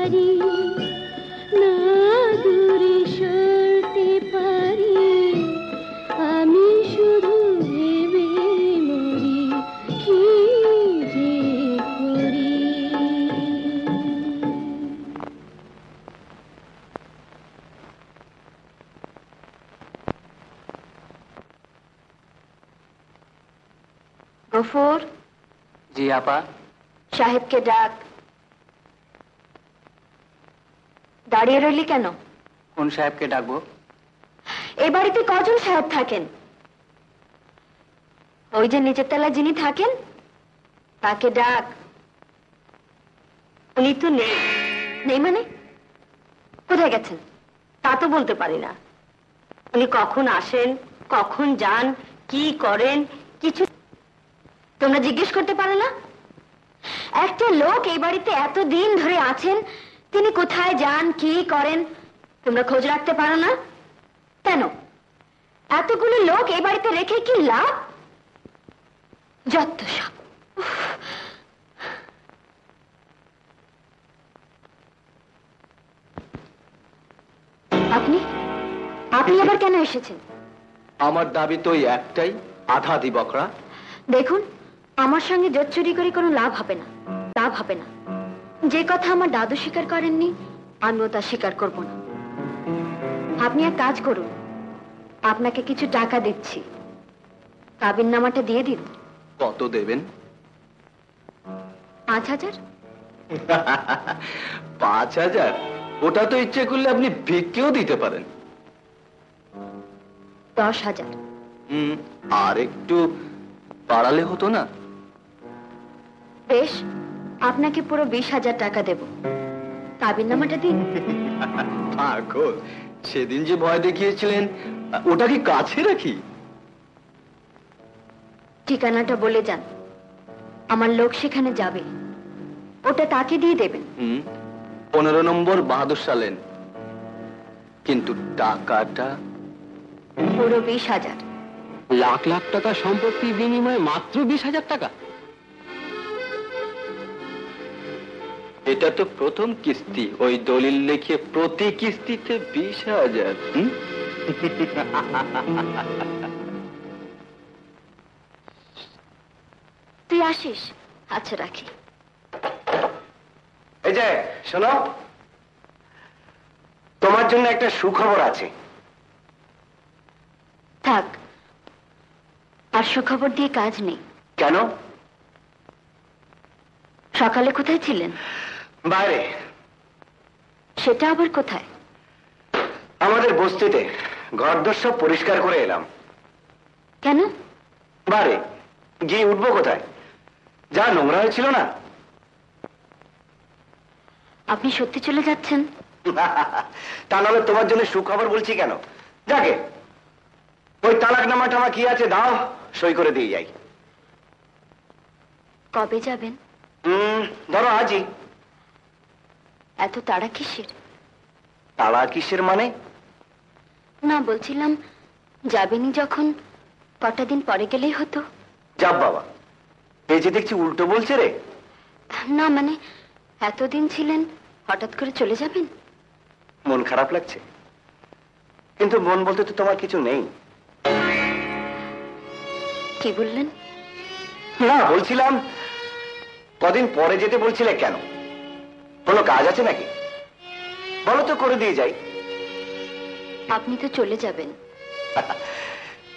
পারি না দূরে সরতে পারি আমি শুধু ভেবে মরি কি যে করি গফুর জি আপা। সাহেবকে ডাক। দাঁড়িয়ে রইলি কেন? কোন সাহেবকে ডাকবো? এ বাড়িতে কজন সাহেব থাকেন? ওই যে নিচের তলায় যিনি থাকেন তাকে ডাক। উনি তো নেই। নেই মানে? কোথায় গেছেন? তা তো বলতে পারি না। উনি কখন আসেন, কখন যান, কি করেন, কিছু তোমরা জিজ্ঞেস করতে পারো না? একটা লোক এই বাড়িতে এতদিন ধরে আছেন, তিনি কোথায় যান, কি করেন, তোমরা খোঁজ রাখতে পারো না কেন? এতগুলো লোক এই বাড়িতে রেখে কি লাভ? যত সব। আপনি আপনি আবার কেন এসেছেন? আমার দাবি তো ওই একটাই, আধা দিবকরা। দেখুন, আমার সঙ্গে জোট চুরি করে কোনো লাভ হবে না, লাভ হবে না। যে কথা আমার দাদু স্বীকার করেননি, আমিও তা স্বীকার করব না। আপনি এক কাজ করুন, আপনাকে কিছু টাকা দিচ্ছি, কাবিননামাটা দিয়ে দিন। কত দেবেন? 5,000। 5,000? ওটা তো ইচ্ছে করলে আপনি ভিক্ষেও দিতে পারেন। 10,000। আর একটু বাড়ালে হতো না? বেশ, আপনাকে পুরো 20,000 টাকা দেব, কাবিননামাটা দিন। পাগল, সেদিন যে ভয় দেখিয়েছিলেন ওটা কি কাছে রাখি? ঠিকানাটা বলে যান, আমার লোক সেখানে যাবে, ওটা তাকে দিয়ে দেবেন। 15 নম্বর বাহাদুর সালেন। কিন্তু টাকাটা? পুরো 20,000। লাখ লাখ টাকা সম্পত্তির বিনিময়ে মাত্র 20,000 টাকা? এটা তো প্রথম কিস্তি, ওই দলিল লিখে প্রতি কিস্তিতে 20,000। তুই আসিস? আচ্ছা, রাখি। এই যে শোনো, তোমার জন্য একটা সুখবর আছে। থাক, আর সুখবর দিয়ে কাজ নেই। কেন? সকালে কোথায় ছিলেন? বাইরে। সেটা আবার কোথায়? আমাদের বস্তিতে ঘরদোর সব পরিষ্কার করে এলাম। কেন? বাইরে গিয়ে উঠবো কোথায়? যা নোংরা হয়েছিল না। আপনি সত্যি চলে যাচ্ছেন? তা নাহলে তোমার জন্য সুখবর বলছি কেন। যাকে ওই তালাকনামা টামা কি আছে দাও, সই করে দিয়ে যাই। কবে যাবেন? ধরো আজই। এত তাড়া কিসের? তালা কিসের মানে? না, বলছিলাম যাবেনই যখন কটা দিন পরে গেলেই হতো। যাব বাবা, এই যে দেখছি উল্টো বলছে রে। না মানে, এতদিন ছিলেন, হঠাৎ করে চলে যাবেন? মন খারাপ লাগছে, কিন্তু মন বলতে তো তোমার কিছু নেই। কি বললেন? না, বলছিলাম কদিন পরে যেতে বলছিলে কেন? কোনো কাজ আছে নাকি? বলো তো, করে দিয়ে যাই। আপনি তো চলে যাবেন।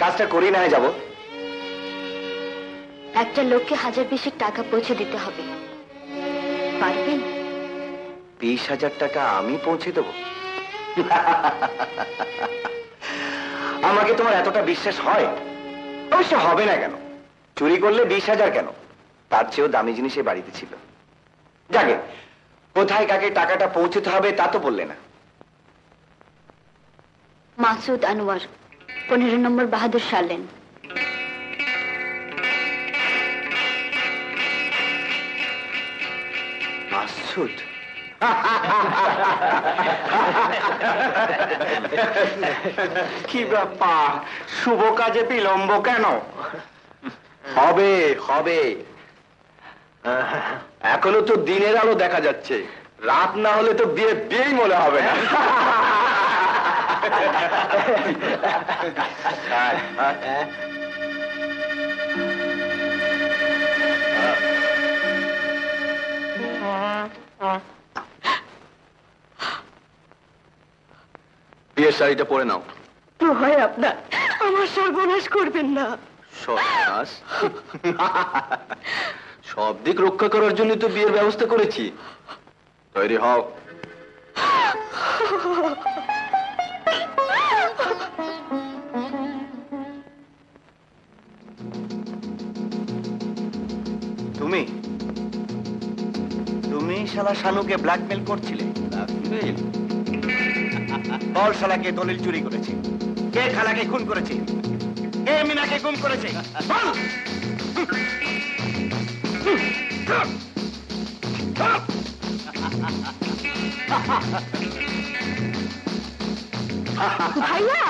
কাজটা করি না যাব। একটা লোককে 1000 টাকা পৌঁছে দিতে হবে, পারবেন? 20,000 টাকা আমি পৌঁছে দেবো? আমাকে তোমার এতটা বিশ্বাস হয়? অবশ্য হবে না কেন, চুরি করলে 20,000 কেন, তার চেয়েও দামি জিনিস এই বাড়িতে ছিল। যাকে কোথায় কাকে টাকাটা পৌঁছতে হবে তা তো বললে না। মাসুদ আনোয়ার, 15 নম্বর বাহাদুর সালেন। মাসুদ? কি ব্যাপার, শুভ কাজে বিলম্ব কেন? হবে হবে, এখনো তো দিনের আলো দেখা যাচ্ছে, রাত না হলে তো বিয়েই মনে হবে না। বিয়ের শাড়িটা পরে নাও। তো হয় আপনার, আমার সর্বনাশ করবেন না। সর্বনাশ? সব দিক রক্ষা করার জন্য তো বিয়ের ব্যবস্থা করেছি। তৈরি হও। তুমি তুমি শালা শানুকে ব্ল্যাকমেল করছিলে? বল শালাকে দলিল চুরি করেছে? কে খালাকে খুন করেছে? কে মিনাকে গুম করেছে? বল! ভাইয়া,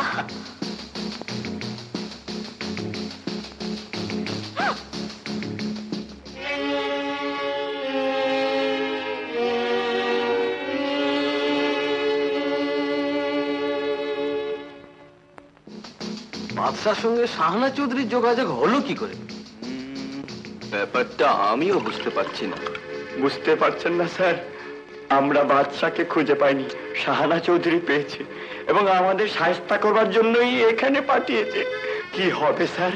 বাদশার সঙ্গে শাহানা চৌধুরীর যোগাযোগ হলো কি করে? ব্যাপারটা আমিও বুঝতে পারছি না। বুঝতে পারছেন না স্যার? আমরা বাদশাকে খুঁজে পাইনি, শাহানা চৌধুরী পেয়েছে এবং আমাদের সাহায্য করবার জন্যই এখানে পাঠিয়েছে। কি হবে স্যার?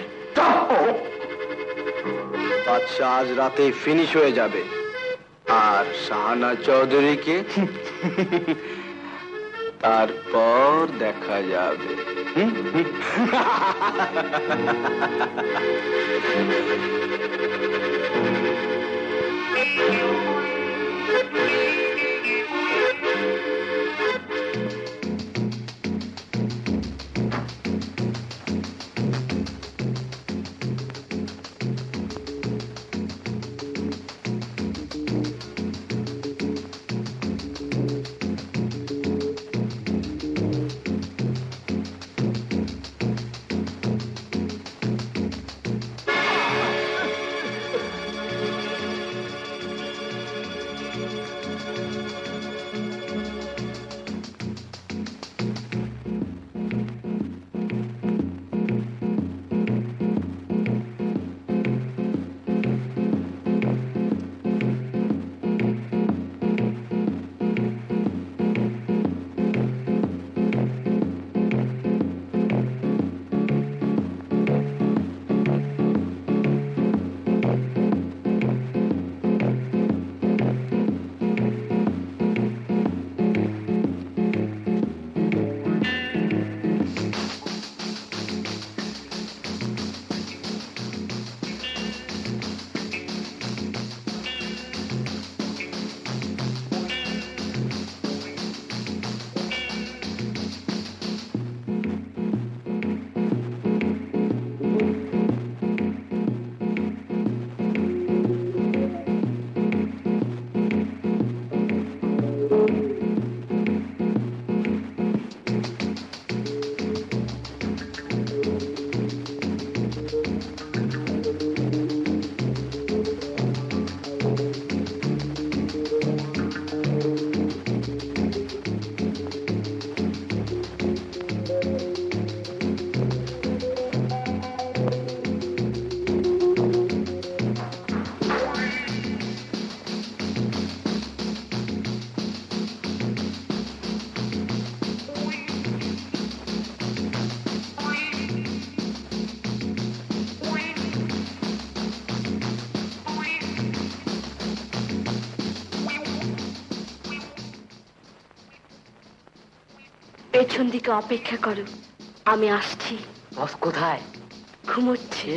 বাদশা আজ রাতে ফিনিশ হয়ে যাবে, আর শাহানা চৌধুরীকে তারপর দেখা যাবে। পেছন দিকে অপেক্ষা করো, আমি আসছি। বস কোথায়? ঘুমোচ্ছে।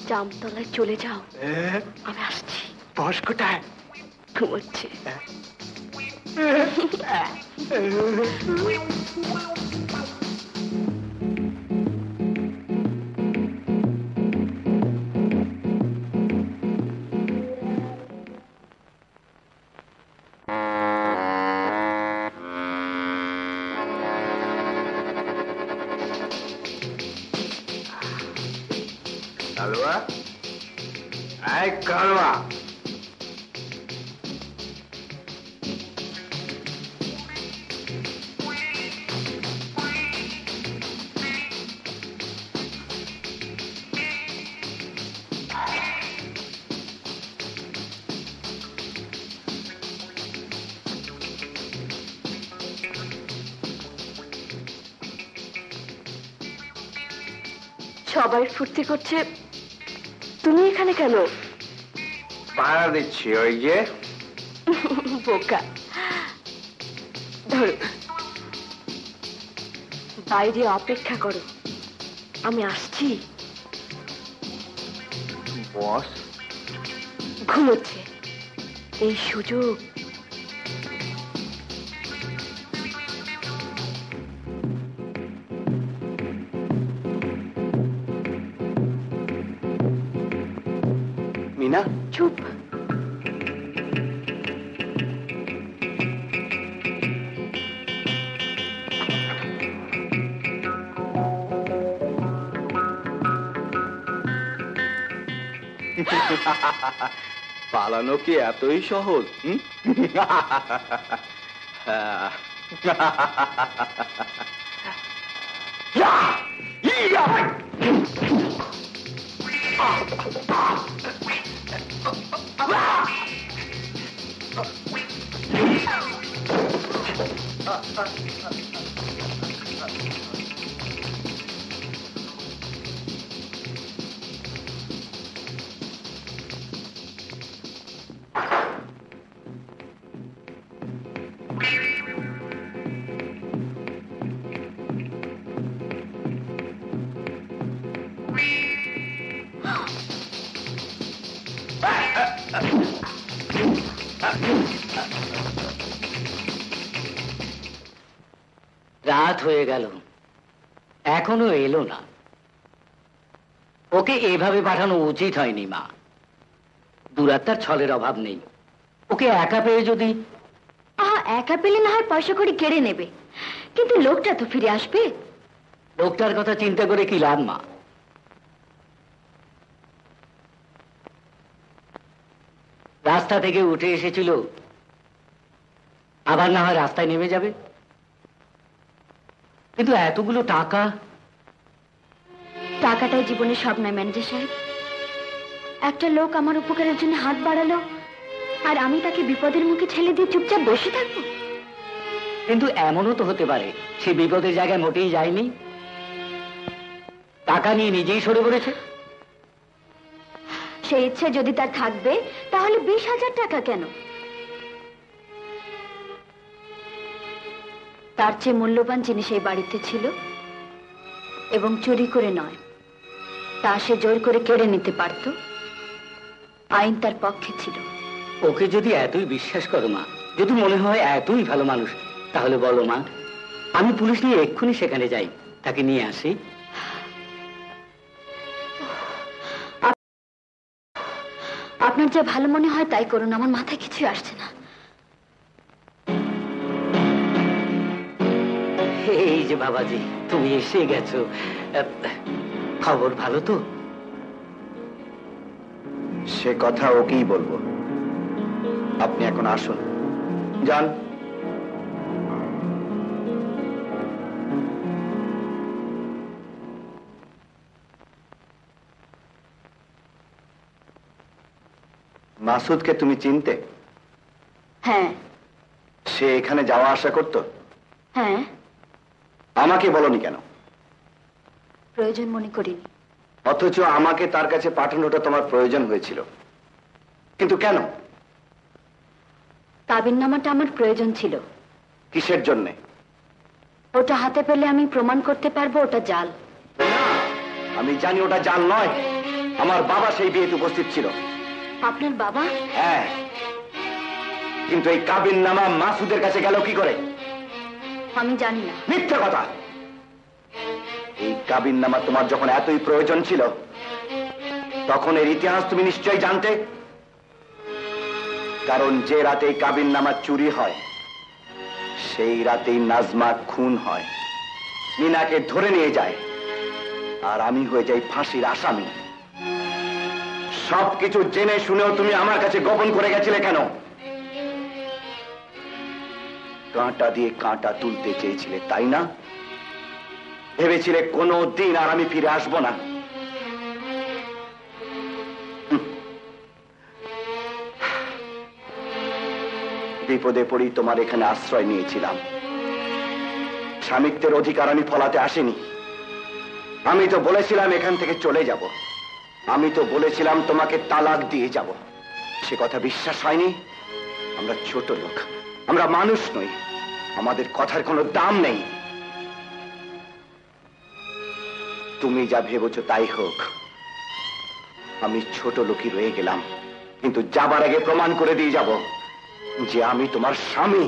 জামতলায় চলে যাও, আমি আসছি। বস কোথায়? ঘুমোচ্ছে। কালুয়া, এই কালুয়া, সবাই ফুর্তি করছে, তুমি এখানে কেন? পাড়া দিচ্ছি ওই যে। বোকা। ধরো, বাইরে অপেক্ষা করো, আমি আসছি। বস ঘুমোচ্ছে, এই সুযোগ। মিনা, চুপ। পালানো কি এতই সহজ? হ্যাঁ। রাত হয়ে গেল, এখনো এলো না। ওকে এভাবে পাঠানো উচিত হয়নি মা। দুরাত্মার ছলের অভাব নেই, ওকে একা পেয়ে যদি। একা পেলে না হয় পয়সা করে কেড়ে নেবে, কিন্তু লোকটা তো ফিরে আসবে। লোকটার কথা চিন্তা করে কি লাভ মা? রাস্তা থেকে উঠে এসেছিল, আবার না হয় রাস্তায় নেমে যাবে। কিন্তু এতগুলো টাকা। টাকাটাই জীবনের সব নয় ম্যানেজার সাহেব। একটা লোক আমার উপকারের জন্য হাত বাড়ালো, আর আমি তাকে বিপদের মুখে ঠেলে দিয়ে চুপচাপ বসে থাকবো? কিন্তু এমনও তো হতে পারে সে বিপদের জায়গায় মোটেই যায়নি, টাকা নিয়ে নিজেই সরে পড়েছে। সেই ইচ্ছে যদি তার থাকবে, তাহলে 20,000 টাকা কেন? তার চেয়ে মূল্যবান জিনিস এই বাড়িতে ছিল, এবং চুরি করে নয়, তা সে জোর করে কেড়ে নিতে পারত। আইন তার পক্ষে ছিল। ওকে যদি এতই বিশ্বাস করো মা, যদি মনে হয় এতই ভালো মানুষ, তাহলে বলো মা, আমি পুলিশ নিয়ে এক্ষুনি সেখানে যাই, তাকে নিয়ে আসি। আপনার যা ভালো মনে হয় তাই করুন, আমার মাথায় কিছু আসছে না। এই যে বাবাজি, তুমি এসে গেছো। খবর ভালো তো? সে কথা ওকেই বলবো। আপনি এখন আসুন, যান। মাসুদকে তুমি চিনতে? হ্যাঁ। সে এখানে যাওয়া আসা করতো? হ্যাঁ। আমাকে বলনি কেন? প্রয়োজন মনে করিনি। অথচ আমাকে তার কাছে পাঠানোটা তোমার প্রয়োজন হয়েছিল, কিন্তু কেন? কাবিননামাটা আমার প্রয়োজন ছিল। কিসের জন্যে? ওটা হাতে পেলে আমি প্রমাণ করতে পারবো ওটা জাল। আমি জানি ওটা জাল নয়, আমার বাবা সেই বিয়েতে উপস্থিত ছিল। আপনার বাবা? হ্যাঁ, কিন্তু এই কাবিননামা মাসুদের কাছে গেল কি করে? আমি জানি না। মিথ্যা কথা। এই কাবিননামা তোমার যখন এতই প্রয়োজন ছিল, তখন এর ইতিহাস তুমি নিশ্চয়ই জানতে। কারণ যে রাতে এই কাবিননামা চুরি হয়, সেই রাতেই নাজমা খুন হয়। মিনাকে ধরে নিয়ে যায়, আর আমি হয়ে যাই ফাঁসির আসামি। সবকিছু জেনে শুনেও তুমি আমার কাছে গোপন করে গেছিলে কেন? কাঁটা দিয়ে কাঁটা তুলতে চেয়েছিলে, তাই না? ভেবেছিলে কোনো দিন আর আমি ফিরে আসবো না। বিপদে পড়ি তোমার এখানে আশ্রয় নিয়েছিলাম। স্বামিত্বের অধিকার আমি ফলাতে আসিনি। আমি তো বলেছিলাম এখান থেকে চলে যাব। আমি তো বলেছিলাম তোমাকে তালাক দিয়ে যাব। সে কথা বিশ্বাস হয়নি। আমরা ছোট লোক, আমরা মানুষ নই, আমাদের কথার কোনো দাম নেই। তুমি যা ভেবেছো তাই হোক, আমি ছোট লোকই রয়ে গেলাম। কিন্তু যাবার আগে প্রমাণ করে দিয়ে যাব যে আমি তোমার স্বামী।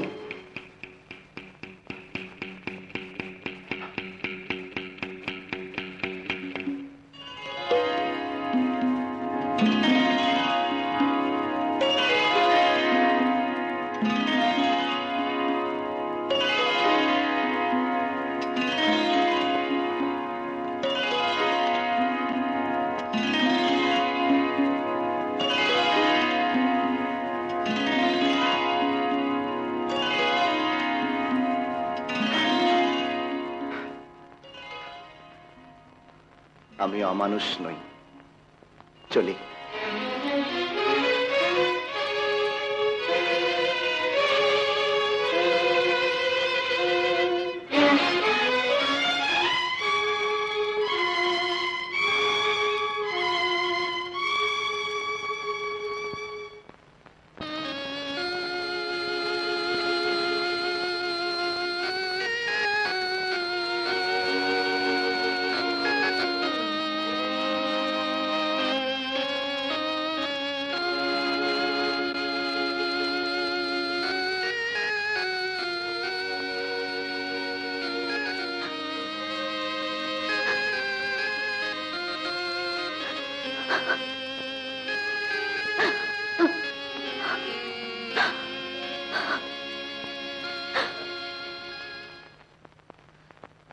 আমি অমানুষ নই, চলি।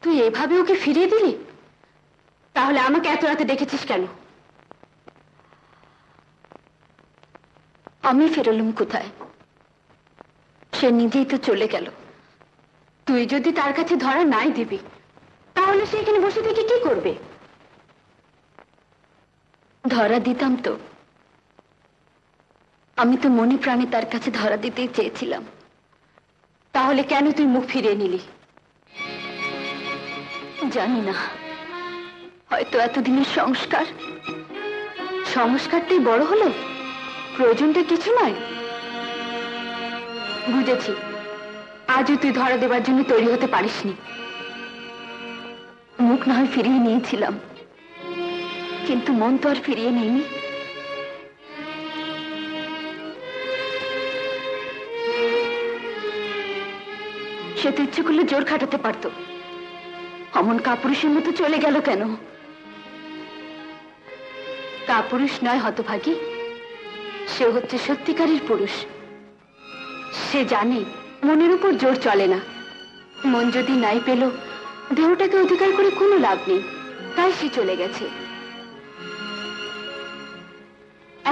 তুই এভাবে ওকে ফিরিয়ে দিলি? তাহলে আমাকে এত রাতে ডেকেছিস কেন? আমি ফেরালুম কোথায়? সে নিজেই তো চলে গেল। তুই যদি তার কাছে ধরা নাই দিবি, তাহলে সে এখানে বসে থেকে কি করবে? ধরা দিতাম তো। আমি তো মনে প্রাণে তার কাছে ধরা দিতেই চেয়েছিলাম। তাহলে কেন তুই মুখ ফিরিয়ে নিলি? জানি না, হয়তো এতদিনের সংস্কারটাই বড় হলো, প্রয়োজনটা কিছু নয়। বুঝেছি, আজও তুই ধরা দেবার জন্য তৈরি হতে পারিসনি। মুখ না হয় ফিরিয়ে নিয়েছিলাম, কিন্তু মন তো আর ফিরিয়ে নেইনি। সে তো ইচ্ছে করলে জোর খাটাতে পারতো। অমন কাপুরুষের মতো চলে গেল কেন? কাপুরুষ নয় হতভাগী, সে হচ্ছে সত্যিকারের পুরুষ। সে জানে মনের উপর জোর চলে না। মন যদি নাই পেল, দেহটাকে অধিকার করে কোনো লাভ নেই, তাই সে চলে গেছে।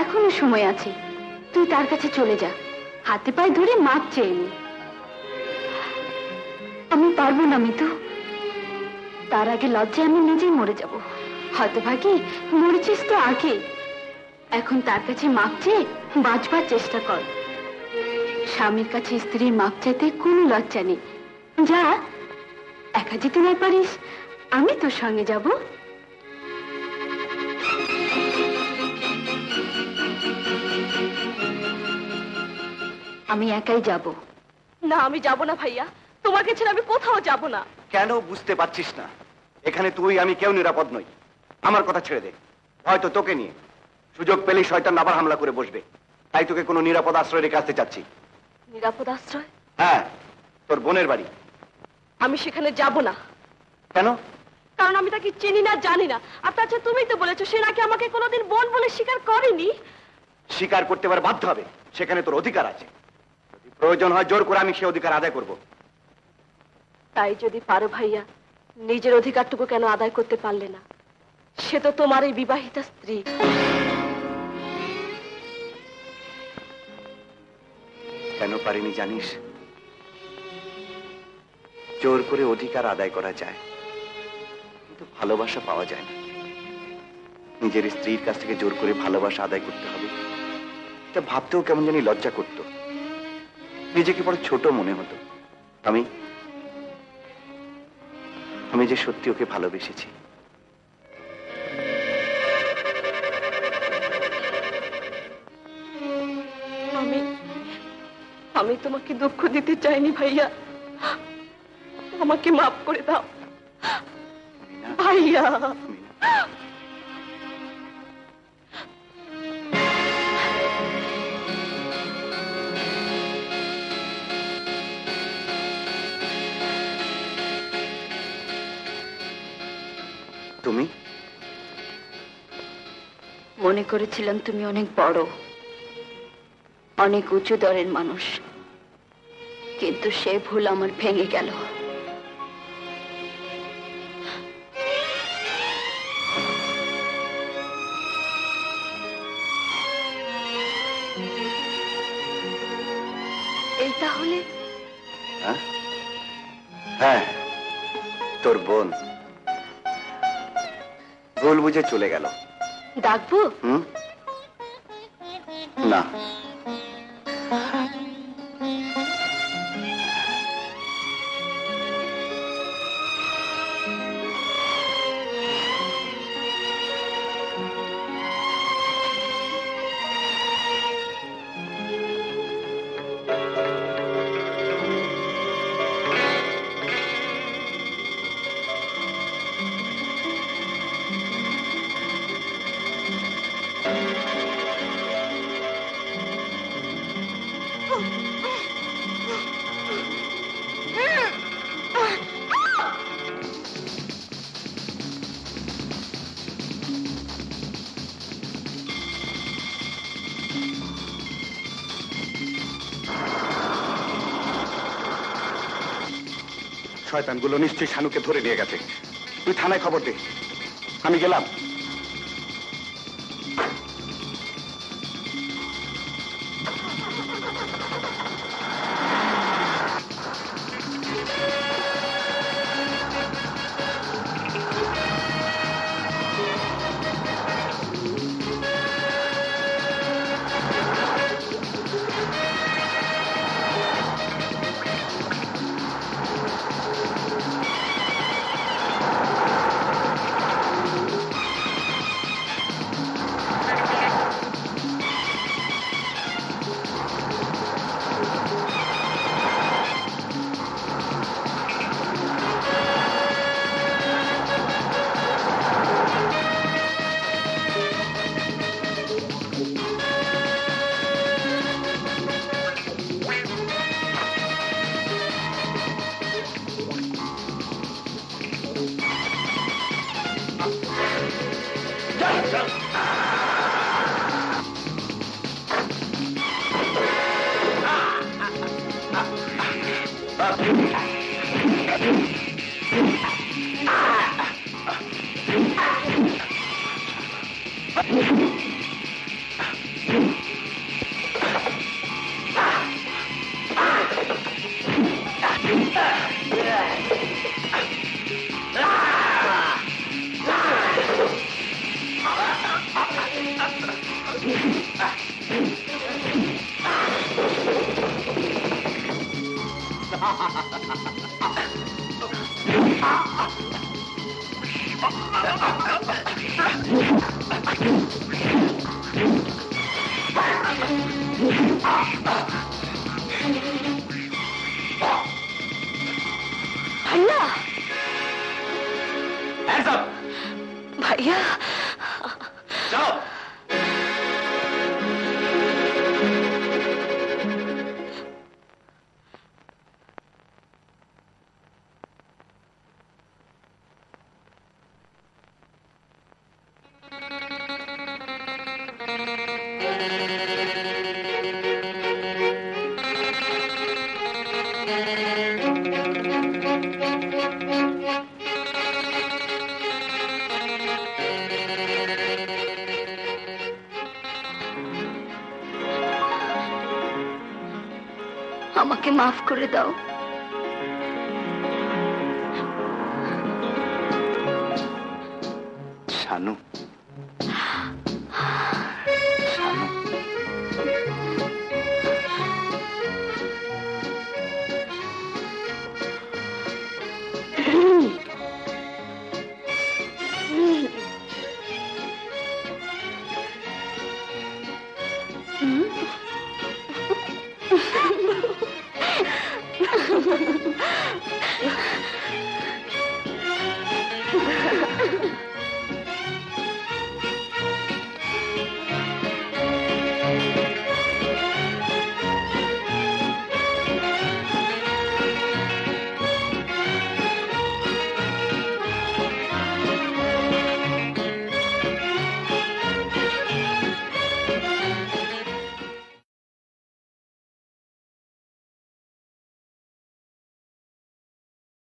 এখনো সময় আছে, তুই তার কাছে চলে যা, হাতে পায়ে ধরে মাপ চেয়ে নি। আমি পারবো না মিতু, তার আগে লজ্জায় আমি নিজেই মরে যাব। হতভাগী, মরেছিস তো আগে। এখন তার কাছে মাপ চেয়ে বাঁচবার চেষ্টা কর। স্বামীর কাছে স্ত্রীর মাপ চাইতে কোনো লজ্জা নেই। যা, একা যেতে না পারিস, আমি তোর সঙ্গে যাব। আমি একাই যাব। না, আমি যাব না ভাইয়া, তোমাকে ছেড়ে আমি কোথাও যাব না। কেন বুঝতে পারছিস না? এখানে তুই আমি কেউ নিরাপদ নই। আমার কথা ছেড়ে দে। হয়তো তোকে নিয়ে সুযোগ পেলেই শয়তান আবার হামলা করে বসবে। তাই তোকে কোনো নিরাপদ আশ্রয় রেখে আসতে চাচ্ছি। নিরাপদ আশ্রয়? হ্যাঁ, তোর বোনের বাড়ি। আমি সেখানে যাব না। কেন? কারণ আমি তাকে চিনি না, জানি না। আর তাছাড়া তুমি তো বলেছো সে নাকি আমাকে কোনোদিন বোন বলে স্বীকার করেনি। স্বীকার করতে পারে বাধ্য হবে, সেখানে তোর অধিকার আছে। যদি প্রয়োজন হয় জোর করে আমি সে অধিকার আদায় করব। তাই যদি পারো ভাইয়া, নিজের অধিকারটুকু কেন আদায় করতে পারলে না? সে তো তোমার এই বিবাহিতা স্ত্রী। কেন পারিনি জানিস? জোর করে অধিকার আদায় করা যায়, কিন্তু ভালোবাসা পাওয়া যায় না। নিজের স্ত্রীর কাছ থেকে জোর করে ভালোবাসা আদায় করতে হবে, এটা ভাবতেও কেমন জানি লজ্জা করত। নিজেকে বড় ছোট মনে হতো। আমি যে সত্যি ওকে ভালোবেসেছি। আমি তোমাকে দুঃখ দিতে চাইনি ভাইয়া, আমাকে মাফ করে দাও ভাইয়া। তুমি? মনে করেছিলাম তুমি অনেক বড়, অনেক উঁচু দরের মানুষ, কিন্তু সে ভুল আমার ভেঙে গেল। এই তাহলে? হ্যাঁ, তোর বোন ভুল বুঝে চলে গেল। ডাকবো? না, শয়তানগুলো নিশ্চয়ই শানুকে ধরে নিয়ে গেছে। তুই থানায় খবর দে, আমি গেলাম। ভাইয়া যাও। আমাকে মাফ করে দাও। শানু, শানু,